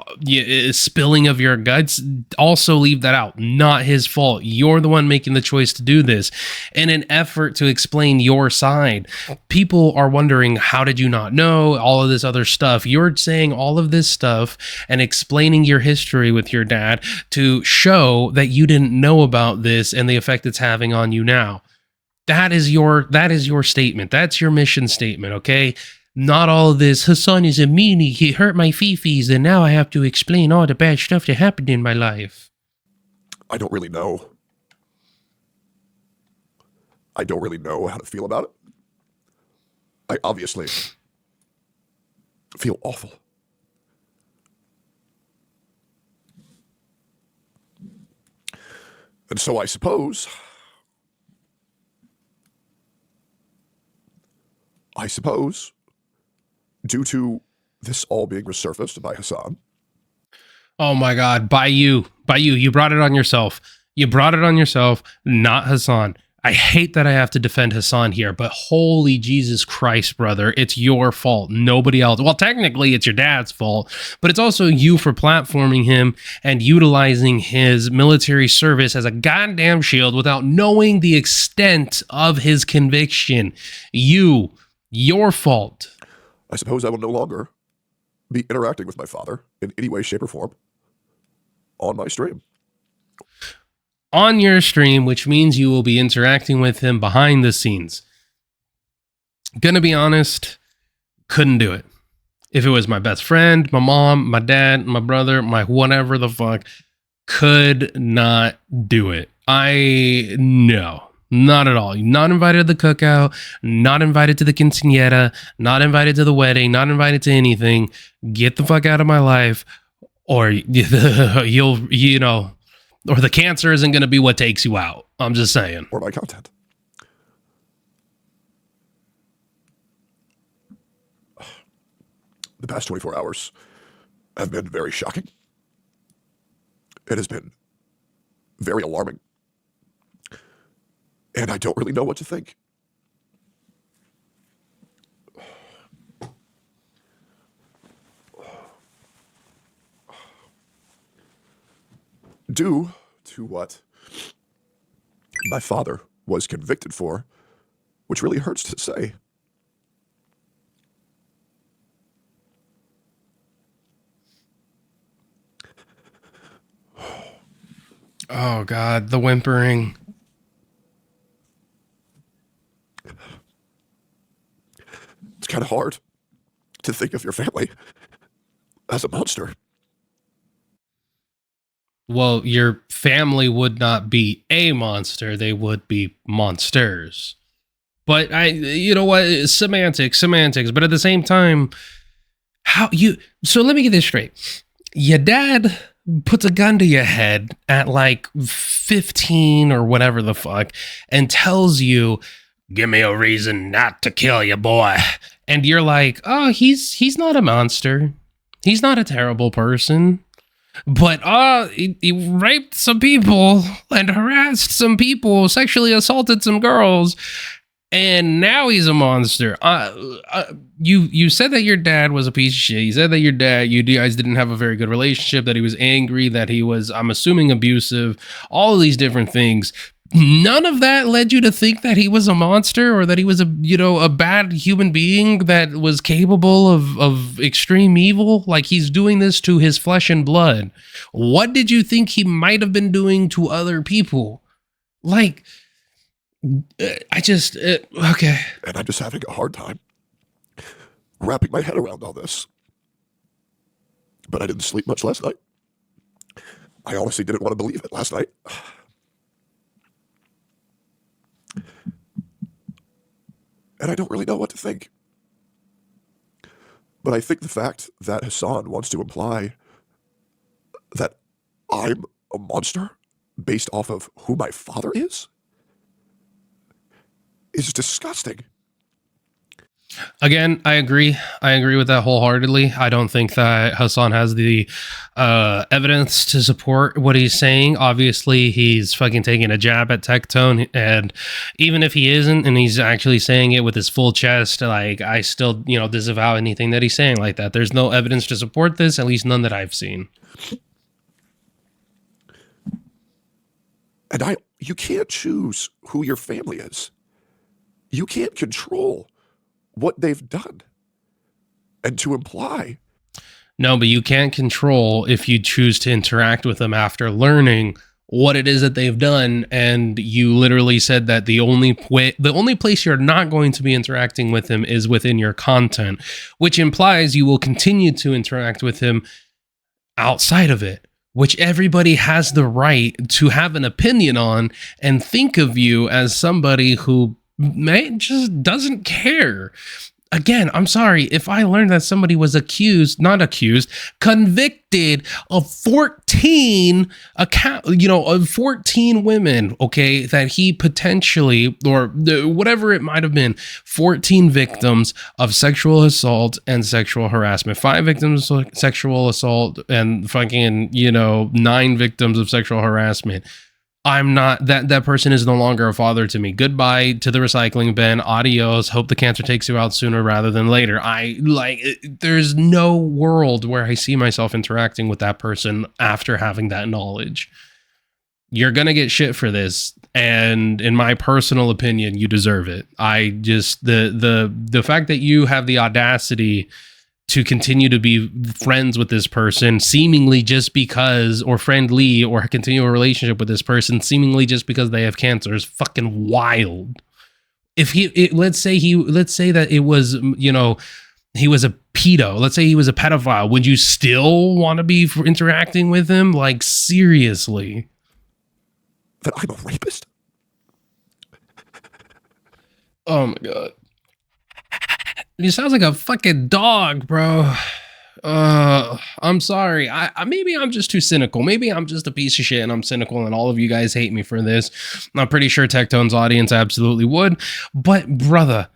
spilling of your guts, also leave that out. Not his fault. You're the one making the choice to do this in an effort to explain your side. People are wondering, how did you not know all of this other stuff? You're saying all of this stuff and explaining your history with your dad to show that you didn't know about this and the effect it's having on you now. That is your statement. That's your mission statement, okay? Not all of this, Hasan is a meanie, he hurt my fifis, and now I have to explain all the bad stuff that happened in my life. I don't really know how to feel about it. I obviously feel awful. And so I suppose due to this all being resurfaced by Hasan. Oh my God, by you. You brought it on yourself. Not Hasan. I hate that I have to defend Hasan here, but holy Jesus Christ, brother, it's your fault. Nobody else. Well, technically it's your dad's fault, but it's also you for platforming him and utilizing his military service as a goddamn shield without knowing the extent of his conviction. Your fault. I suppose I will no longer be interacting with my father in any way, shape, or form on my stream. On your stream, which means you will be interacting with him behind the scenes. Gonna be honest, couldn't do it. If it was my best friend, my mom, my dad, my brother, my whatever the fuck, could not do it. No, not at all. Not invited to the cookout, not invited to the quinceañera, not invited to the wedding, not invited to anything. Get the fuck out of my life, or or the cancer isn't going to be what takes you out. I'm just saying. Or my content. The past 24 hours have been very shocking. It has been very alarming. And I don't really know what to think. Due to what my father was convicted for, which really hurts to say. Oh God, the whimpering. It's kind of hard to think of your family as a monster. Well, your family would not be a monster, they would be monsters. But you know what, semantics, but at the same time, so let me get this straight. Your dad puts a gun to your head at like 15 or whatever the fuck and tells you, give me a reason not to kill you, boy. And you're like, oh, he's not a monster. He's not a terrible person. But he raped some people and harassed some people, sexually assaulted some girls, and now he's a monster. You said that your dad was a piece of shit. You said that you guys didn't have a very good relationship, that he was angry, that he was, I'm assuming, abusive, all of these different things. None of that led you to think that he was a monster or that he was a bad human being that was capable of extreme evil. Like, he's doing this to his flesh and blood. What did you think he might have been doing to other people? Like, okay. And I'm just having a hard time wrapping my head around all this. But I didn't sleep much last night. I honestly didn't want to believe it last night. And I don't really know what to think. But I think the fact that Hasan wants to imply that I'm a monster based off of who my father is disgusting. Again, I agree with that wholeheartedly. I don't think that Hasan has the evidence to support what he's saying. Obviously, he's fucking taking a jab at TecTone, and even if he isn't, and he's actually saying it with his full chest, like, I still, disavow anything that he's saying like that. There's no evidence to support this, at least none that I've seen. And you can't choose who your family is. You can't control what they've done. And to imply. No, but you can't control if you choose to interact with them after learning what it is that they've done. And you literally said that the only place you're not going to be interacting with him is within your content, which implies you will continue to interact with him outside of it, which everybody has the right to have an opinion on and think of you as somebody who just doesn't care. Again, I'm sorry if I learned that somebody was convicted of 14 of 14 women, okay, that he potentially, or whatever it might have been, 14 victims of sexual assault and sexual harassment, 5 victims of sexual assault and fucking, 9 victims of sexual harassment. I'm not, that person is no longer a father to me. Goodbye to the recycling bin. Adios. Hope the cancer takes you out sooner rather than later. There's no world where I see myself interacting with that person after having that knowledge. You're going to get shit for this. And in my personal opinion, you deserve it. I just, the fact that you have the audacity to continue to be friends with this person, seemingly just because, or friendly, or continue a relationship with this person, seemingly just because they have cancer, is fucking wild. If let's say that it was, he was a pedo. Let's say he was a pedophile. Would you still want to be interacting with him? Like, seriously? That I'm a rapist? Oh my God. You sounds like a fucking dog, bro. I'm sorry. I maybe I'm just too cynical. Maybe I'm just a piece of shit and I'm cynical and all of you guys hate me for this. I'm pretty sure TecTone's audience absolutely would. But brother,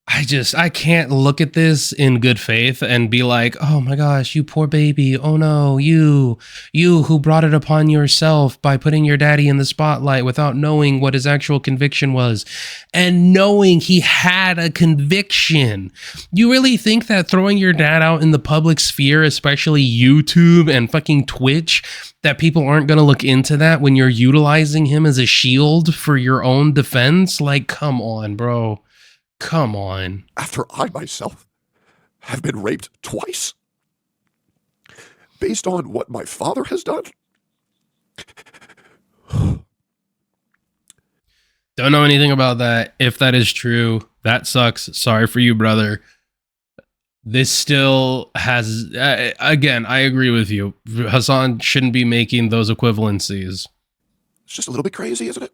I can't look at this in good faith and be like, oh my gosh, you poor baby. Oh no, you who brought it upon yourself by putting your daddy in the spotlight without knowing what his actual conviction was and knowing he had a conviction. You really think that throwing your dad out in the public sphere, especially YouTube and fucking Twitch, that people aren't going to look into that when you're utilizing him as a shield for your own defense? Like, come on, bro. Come on. After I myself have been raped twice? Based on what my father has done? Don't know anything about that. If that is true, that sucks. Sorry for you, brother. This still has, again, I agree with you. Hasan shouldn't be making those equivalencies. It's just a little bit crazy, isn't it?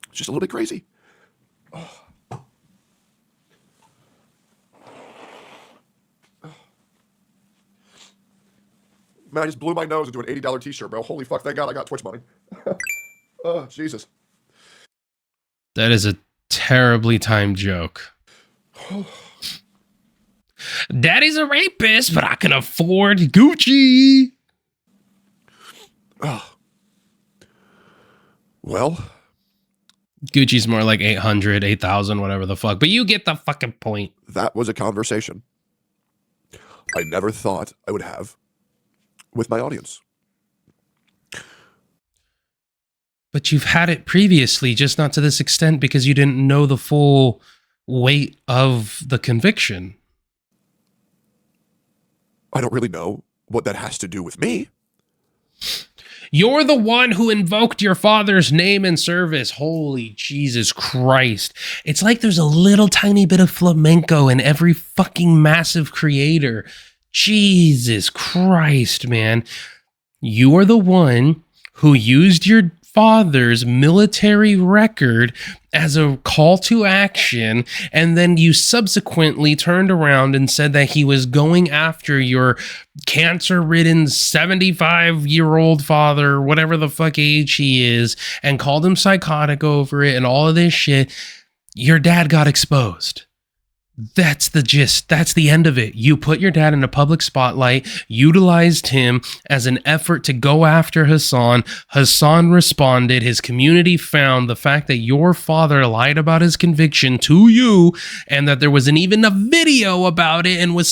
It's just a little bit crazy. Man, I just blew my nose into an $80 t-shirt, bro. Holy fuck, thank God I got Twitch money. Oh, Jesus. That is a terribly timed joke. Daddy's a rapist, but I can afford Gucci. Oh. Well, Gucci's more like 800, 8,000, whatever the fuck. But you get the fucking point. that was a conversation I never thought I would have with my audience. But you've had it previously, just not to this extent because you didn't know the full weight of the conviction. I don't really know what that has to do with me. You're the one who invoked your father's name and service. Holy Jesus Christ. It's like there's a little tiny bit of flamenco in every fucking massive creator. Jesus Christ, man. You are the one who used your father's military record as a call to action, and then you subsequently turned around and said that he was going after your cancer-ridden 75-year-old father, whatever the fuck age he is, and called him psychotic over it and all of this shit. Your dad got exposed. That's the gist. That's the end of it. You put your dad in a public spotlight, utilized him as an effort to go after Hasan. Hasan responded. His community found the fact that your father lied about his conviction to you and that there wasn't even a video about it and was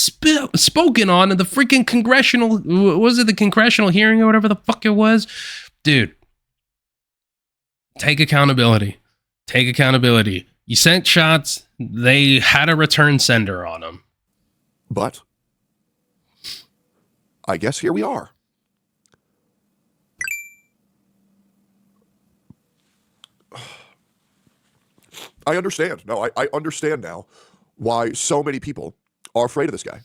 spoken on in the freaking congressional, was it the congressional hearing or whatever the fuck it was? Dude, take accountability. Take accountability. You sent shots. They had a return sender on them. But I guess here we are. I understand. No, I understand now why so many people are afraid of this guy.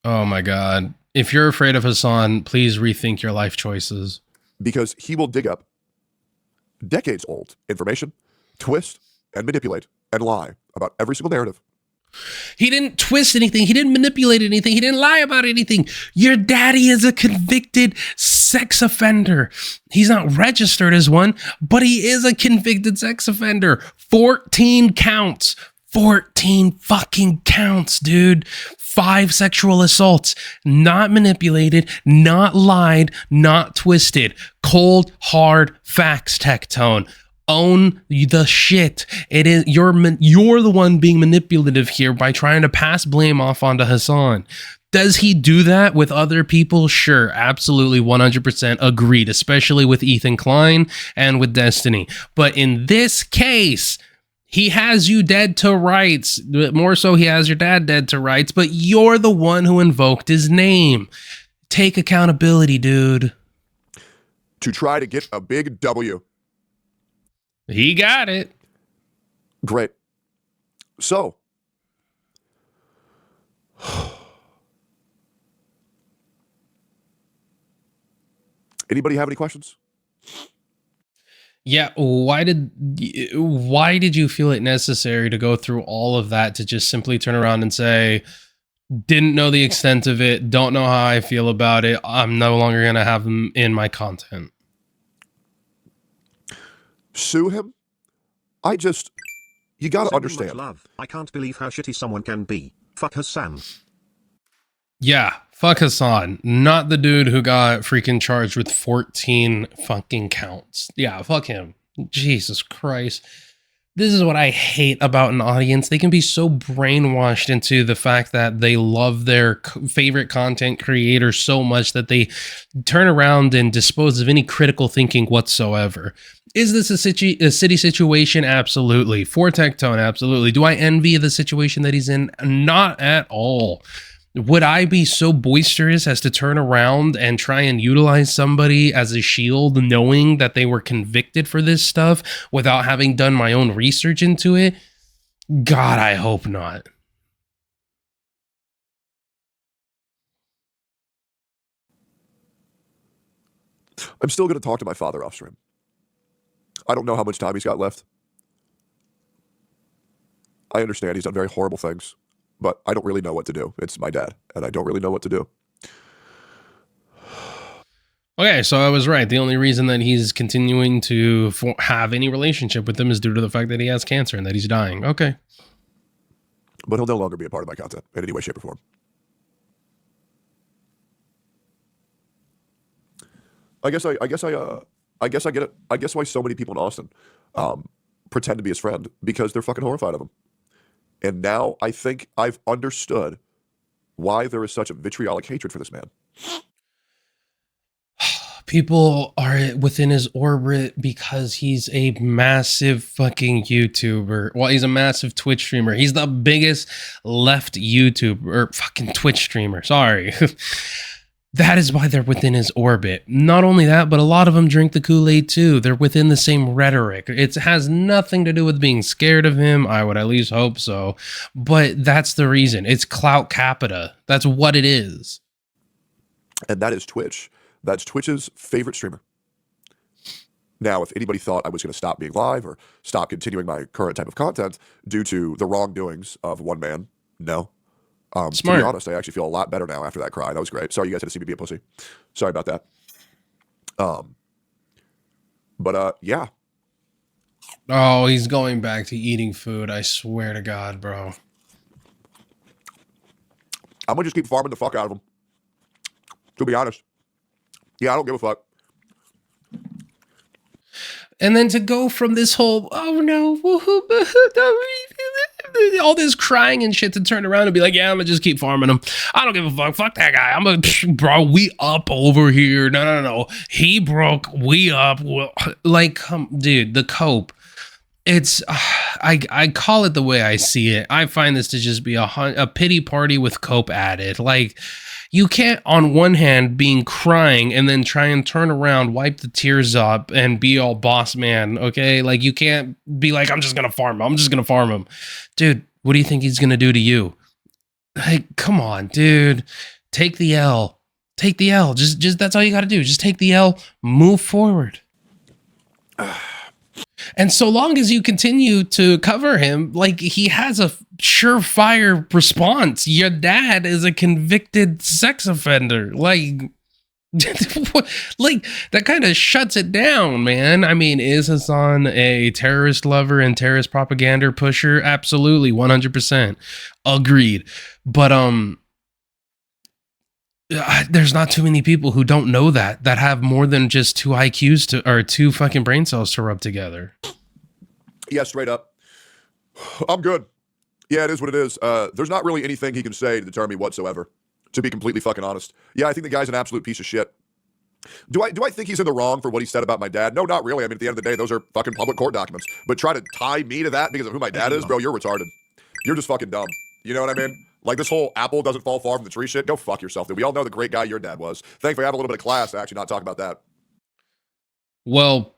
Oh my God. If you're afraid of Hasan, please rethink your life choices. Because he will dig up decades old information, twist, and manipulate and lie about every single narrative. He didn't twist anything. He didn't manipulate anything. He didn't lie about anything. Your daddy is a convicted sex offender. He's not registered as one, but he is a convicted sex offender. 14 counts. 14 fucking counts, dude. 5 sexual assaults. Not manipulated, not lied, not twisted. Cold, hard facts, TecTone. Own the shit. It is you're the one being manipulative here by trying to pass blame off onto Hasan. Does he do that with other people? Sure, absolutely, 100% agreed, especially with Ethan Klein and with Destiny. But in this case, he has you dead to rights. More so, he has your dad dead to rights, but you're the one who invoked his name. Take accountability, dude. To try to get a big W. He got it. Great. So, anybody have any questions? Yeah, why did you feel it necessary to go through all of that to just simply turn around and say, didn't know the extent of it, don't know how I feel about it, I'm no longer going to have him in my content? Sue him? You got to Sending much understand. love. I can't believe how shitty someone can be. Fuck Hasan. Yeah, fuck Hasan. Not the dude who got freaking charged with 14 fucking counts. Yeah, fuck him. Jesus Christ. This is what I hate about an audience. They can be so brainwashed into the fact that they love their favorite content creator so much that they turn around and dispose of any critical thinking whatsoever. Is this a city situation? Absolutely. For TecTone, absolutely. Do I envy the situation that he's in? Not at all. Would I be so boisterous as to turn around and try and utilize somebody as a shield, knowing that they were convicted for this stuff without having done my own research into it? God, I hope not. I'm still going to talk to my father off stream. I don't know how much time he's got left. I understand he's done very horrible things, but I don't really know what to do. It's my dad, and I don't really know what to do. Okay, so I was right. The only reason that he's continuing to have any relationship with them is due to the fact that he has cancer and that he's dying. Okay. But he'll no longer be a part of my content in any way, shape, or form. I guess I get it. I guess why so many people in Austin pretend to be his friend, because they're fucking horrified of him. And now I think I've understood why there is such a vitriolic hatred for this man. People are within his orbit because he's a massive fucking YouTuber. Well, he's a massive Twitch streamer. He's the biggest left YouTuber or fucking Twitch streamer. Sorry. That is why they're within his orbit. Not only that, but a lot of them drink the Kool-Aid too. They're within the same rhetoric. It has nothing to do with being scared of him. I would at least hope so. But that's the reason. It's clout capita. That's what it is. And that is Twitch. That's Twitch's favorite streamer. Now, if anybody thought I was going to stop being live or stop continuing my current type of content due to the wrongdoings of one man, no. To be honest, I actually feel a lot better now after that cry. That was great. Sorry you guys had to see me be a pussy. Sorry about that. Yeah. Oh, he's going back to eating food. I swear to God, bro. I'm going to just keep farming the fuck out of him. To be honest. Yeah, I don't give a fuck. And then to go from this whole, oh no, all this crying and shit to turn around and be like, yeah, I'm gonna just keep farming him. I don't give a fuck. Fuck that guy. I'm gonna, bro, we up over here. No. He broke, we up. Like, dude, the cope. It's, I call it the way I see it. I find this to just be a pity party with cope added. Like, you can't, on one hand, being crying and then try and turn around, wipe the tears up, and be all boss man, okay? Like, you can't be like, I'm just gonna farm him. Dude, what do you think he's gonna do to you? Like, come on, dude. Take the L. Just that's all you gotta do. Just take the L, move forward. And so long as you continue to cover him, like, he has a surefire response. Your dad is a convicted sex offender. Like, like, that kind of shuts it down, man. I mean, is Hasan a terrorist lover and terrorist propaganda pusher? Absolutely, 100%. Agreed. But there's not too many people who don't know that have more than just two IQs or two fucking brain cells to rub together. Yeah, straight up. I'm good. Yeah, it is what it is. There's not really anything he can say to deter me whatsoever, to be completely fucking honest. Yeah, I think the guy's an absolute piece of shit. Do I think he's in the wrong for what he said about my dad? No, not really. I mean, at the end of the day, those are fucking public court documents. But try to tie me to that because of who my dad is, bro, you're retarded. You're just fucking dumb. You know what I mean? Like, this whole apple doesn't fall far from the tree shit. Go fuck yourself, dude. We all know the great guy your dad was. Thankfully, I have a little bit of class to actually not talk about that. Well,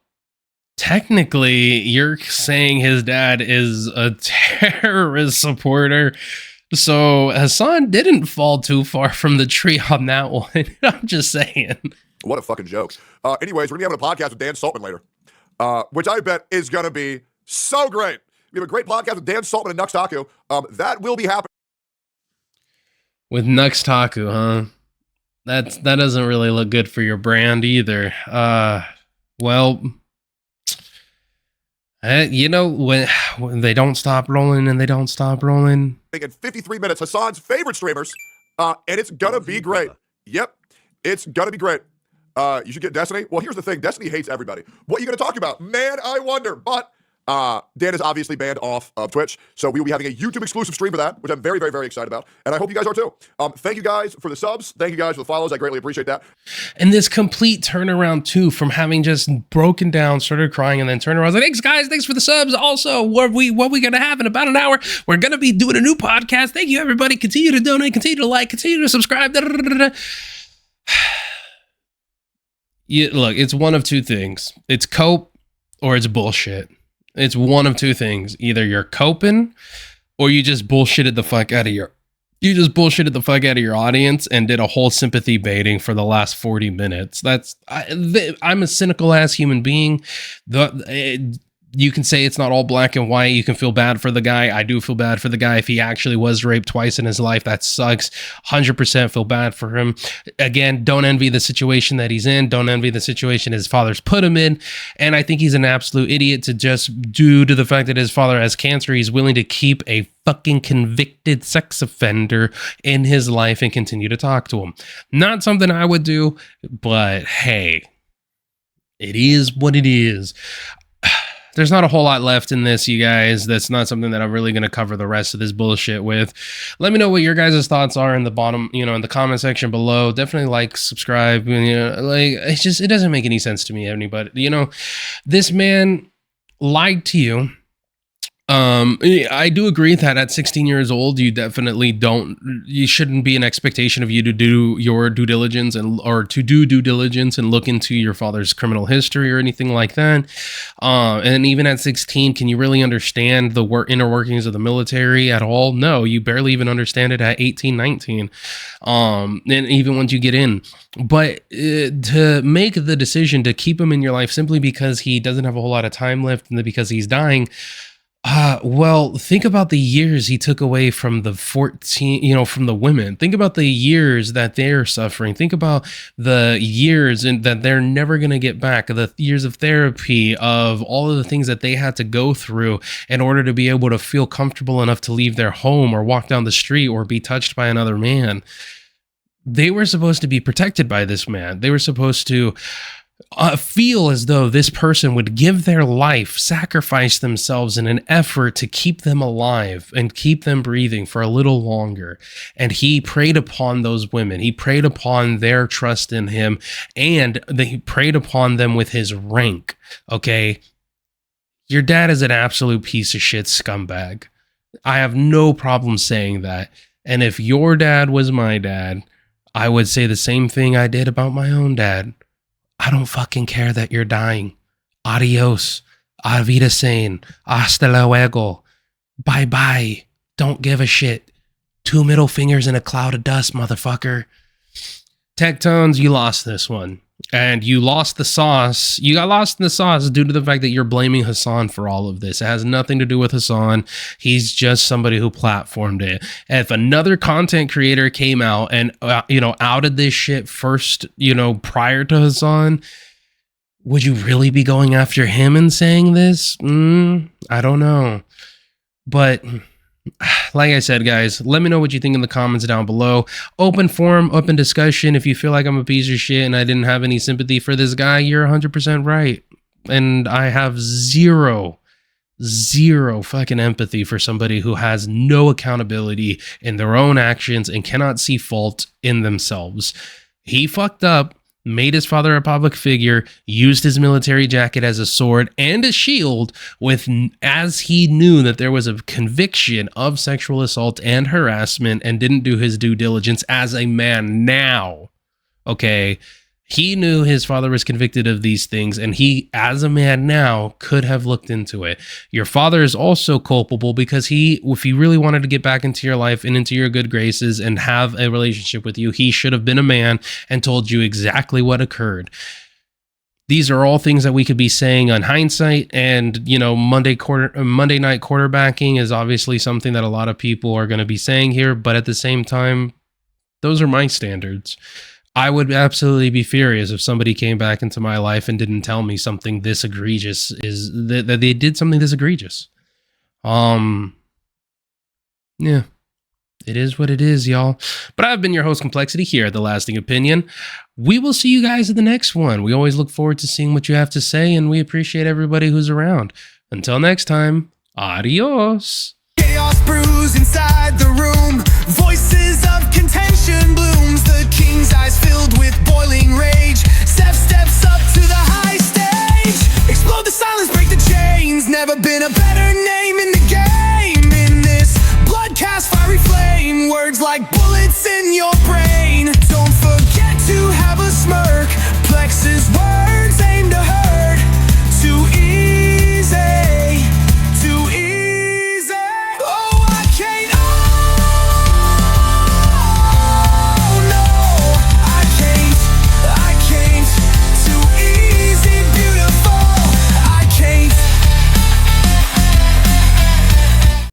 technically, you're saying his dad is a terrorist supporter. So Hasan didn't fall too far from the tree on that one. I'm just saying. What a fucking joke. Anyways, we're going to be having a podcast with Dan Saltman later, which I bet is going to be so great. We have a great podcast with Dan Saltman and Nux Taku. That will be happening. With Nux Taku, huh? That doesn't really look good for your brand either. Well, You know, when they don't stop rolling and they don't stop rolling. In 53 minutes, Hasan's favorite streamers, and it's gonna be great. Yep, it's gonna be great. You should get Destiny. Well, here's the thing. Destiny hates everybody. What are you gonna talk about? Man, I wonder. But Dan is obviously banned off of Twitch, so we will be having a YouTube exclusive stream for that, which I'm very, very, very excited about. And I hope you guys are too. Thank you guys for the subs. Thank you guys for the follows. I greatly appreciate that. And this complete turnaround too, from having just broken down, started crying, and then turned around. I was like, thanks guys, thanks for the subs. Also, what we gonna have in about an hour? We're gonna be doing a new podcast. Thank you everybody. Continue to donate, continue to like, continue to subscribe. Look, it's one of two things. It's cope or it's bullshit. It's one of two things. Either you're coping or you just bullshitted the fuck out of your audience and did a whole sympathy baiting for the last 40 minutes. I'm a cynical ass human being. You can say it's not all black and white. You can feel bad for the guy. I do feel bad for the guy. If he actually was raped twice in his life, that sucks. 100% feel bad for him. Again, don't envy the situation that he's in. Don't envy the situation his father's put him in. And I think he's an absolute idiot to just, due to the fact that his father has cancer, he's willing to keep a fucking convicted sex offender in his life and continue to talk to him. Not something I would do, but hey, it is what it is. There's not a whole lot left in this, you guys. That's not something that I'm really going to cover the rest of this bullshit with. Let me know what your guys' thoughts are in the bottom, in the comment section below. Definitely like, subscribe. It doesn't make any sense to me, anybody. This man lied to you. I do agree that at 16 years old, you shouldn't be an expectation of you to do your due diligence and look into your father's criminal history or anything like that. And even at 16, can you really understand the inner workings of the military at all? No, you barely even understand it at 18, 19. And even once you get in, but to make the decision to keep him in your life simply because he doesn't have a whole lot of time left and because he's dying. Well, think about the years he took away from the from the women. Think about the years that they're suffering. Think about the years that they're never going to get back, the years of therapy, of all of the things that they had to go through in order to be able to feel comfortable enough to leave their home or walk down the street or be touched by another man. They were supposed to be protected by this man. They were supposed to feel as though this person would give their life, sacrifice themselves in an effort to keep them alive and keep them breathing for a little longer. And he preyed upon those women. He preyed upon their trust in him, and he preyed upon them with his rank. Okay. Your dad is an absolute piece of shit scumbag. I have no problem saying that. And if your dad was my dad, I would say the same thing I did about my own dad. I don't fucking care that you're dying. Adios. Auf Wiedersehen. Hasta luego. Bye-bye. Don't give a shit. 2 middle fingers in a cloud of dust, motherfucker. TecTones, you lost this one. And you lost the sauce. You got lost in the sauce due to the fact that you're blaming Hasan for all of this. It has nothing to do with Hasan. He's just somebody who platformed it. If another content creator came out and, outed this shit first, prior to Hasan, would you really be going after him and saying this? I don't know. But like I said, guys, let me know what you think in the comments down below. Open forum, open discussion. If you feel like I'm a piece of shit and I didn't have any sympathy for this guy, you're 100% right. And I have zero fucking empathy for somebody who has no accountability in their own actions and cannot see fault in themselves. He fucked up, made his father a public figure, used his military jacket as a sword and a shield as he knew that there was a conviction of sexual assault and harassment and didn't do his due diligence as a man now. Okay. He knew his father was convicted of these things, and he, as a man now, could have looked into it. Your father is also culpable because if he really wanted to get back into your life and into your good graces and have a relationship with you, he should have been a man and told you exactly what occurred. These are all things that we could be saying on hindsight, and Monday night quarterbacking is obviously something that a lot of people are going to be saying here, but at the same time, those are my standards. I would absolutely be furious if somebody came back into my life and didn't tell me something this egregious is that they did something this egregious. Yeah. It is what it is, y'all. But I've been your host, Complexity, here at The Lasting Opinion. We will see you guys in the next one. We always look forward to seeing what you have to say, and we appreciate everybody who's around. Until next time, adios. Chaos brews inside the room. Voices of contention blooms. The king's eyes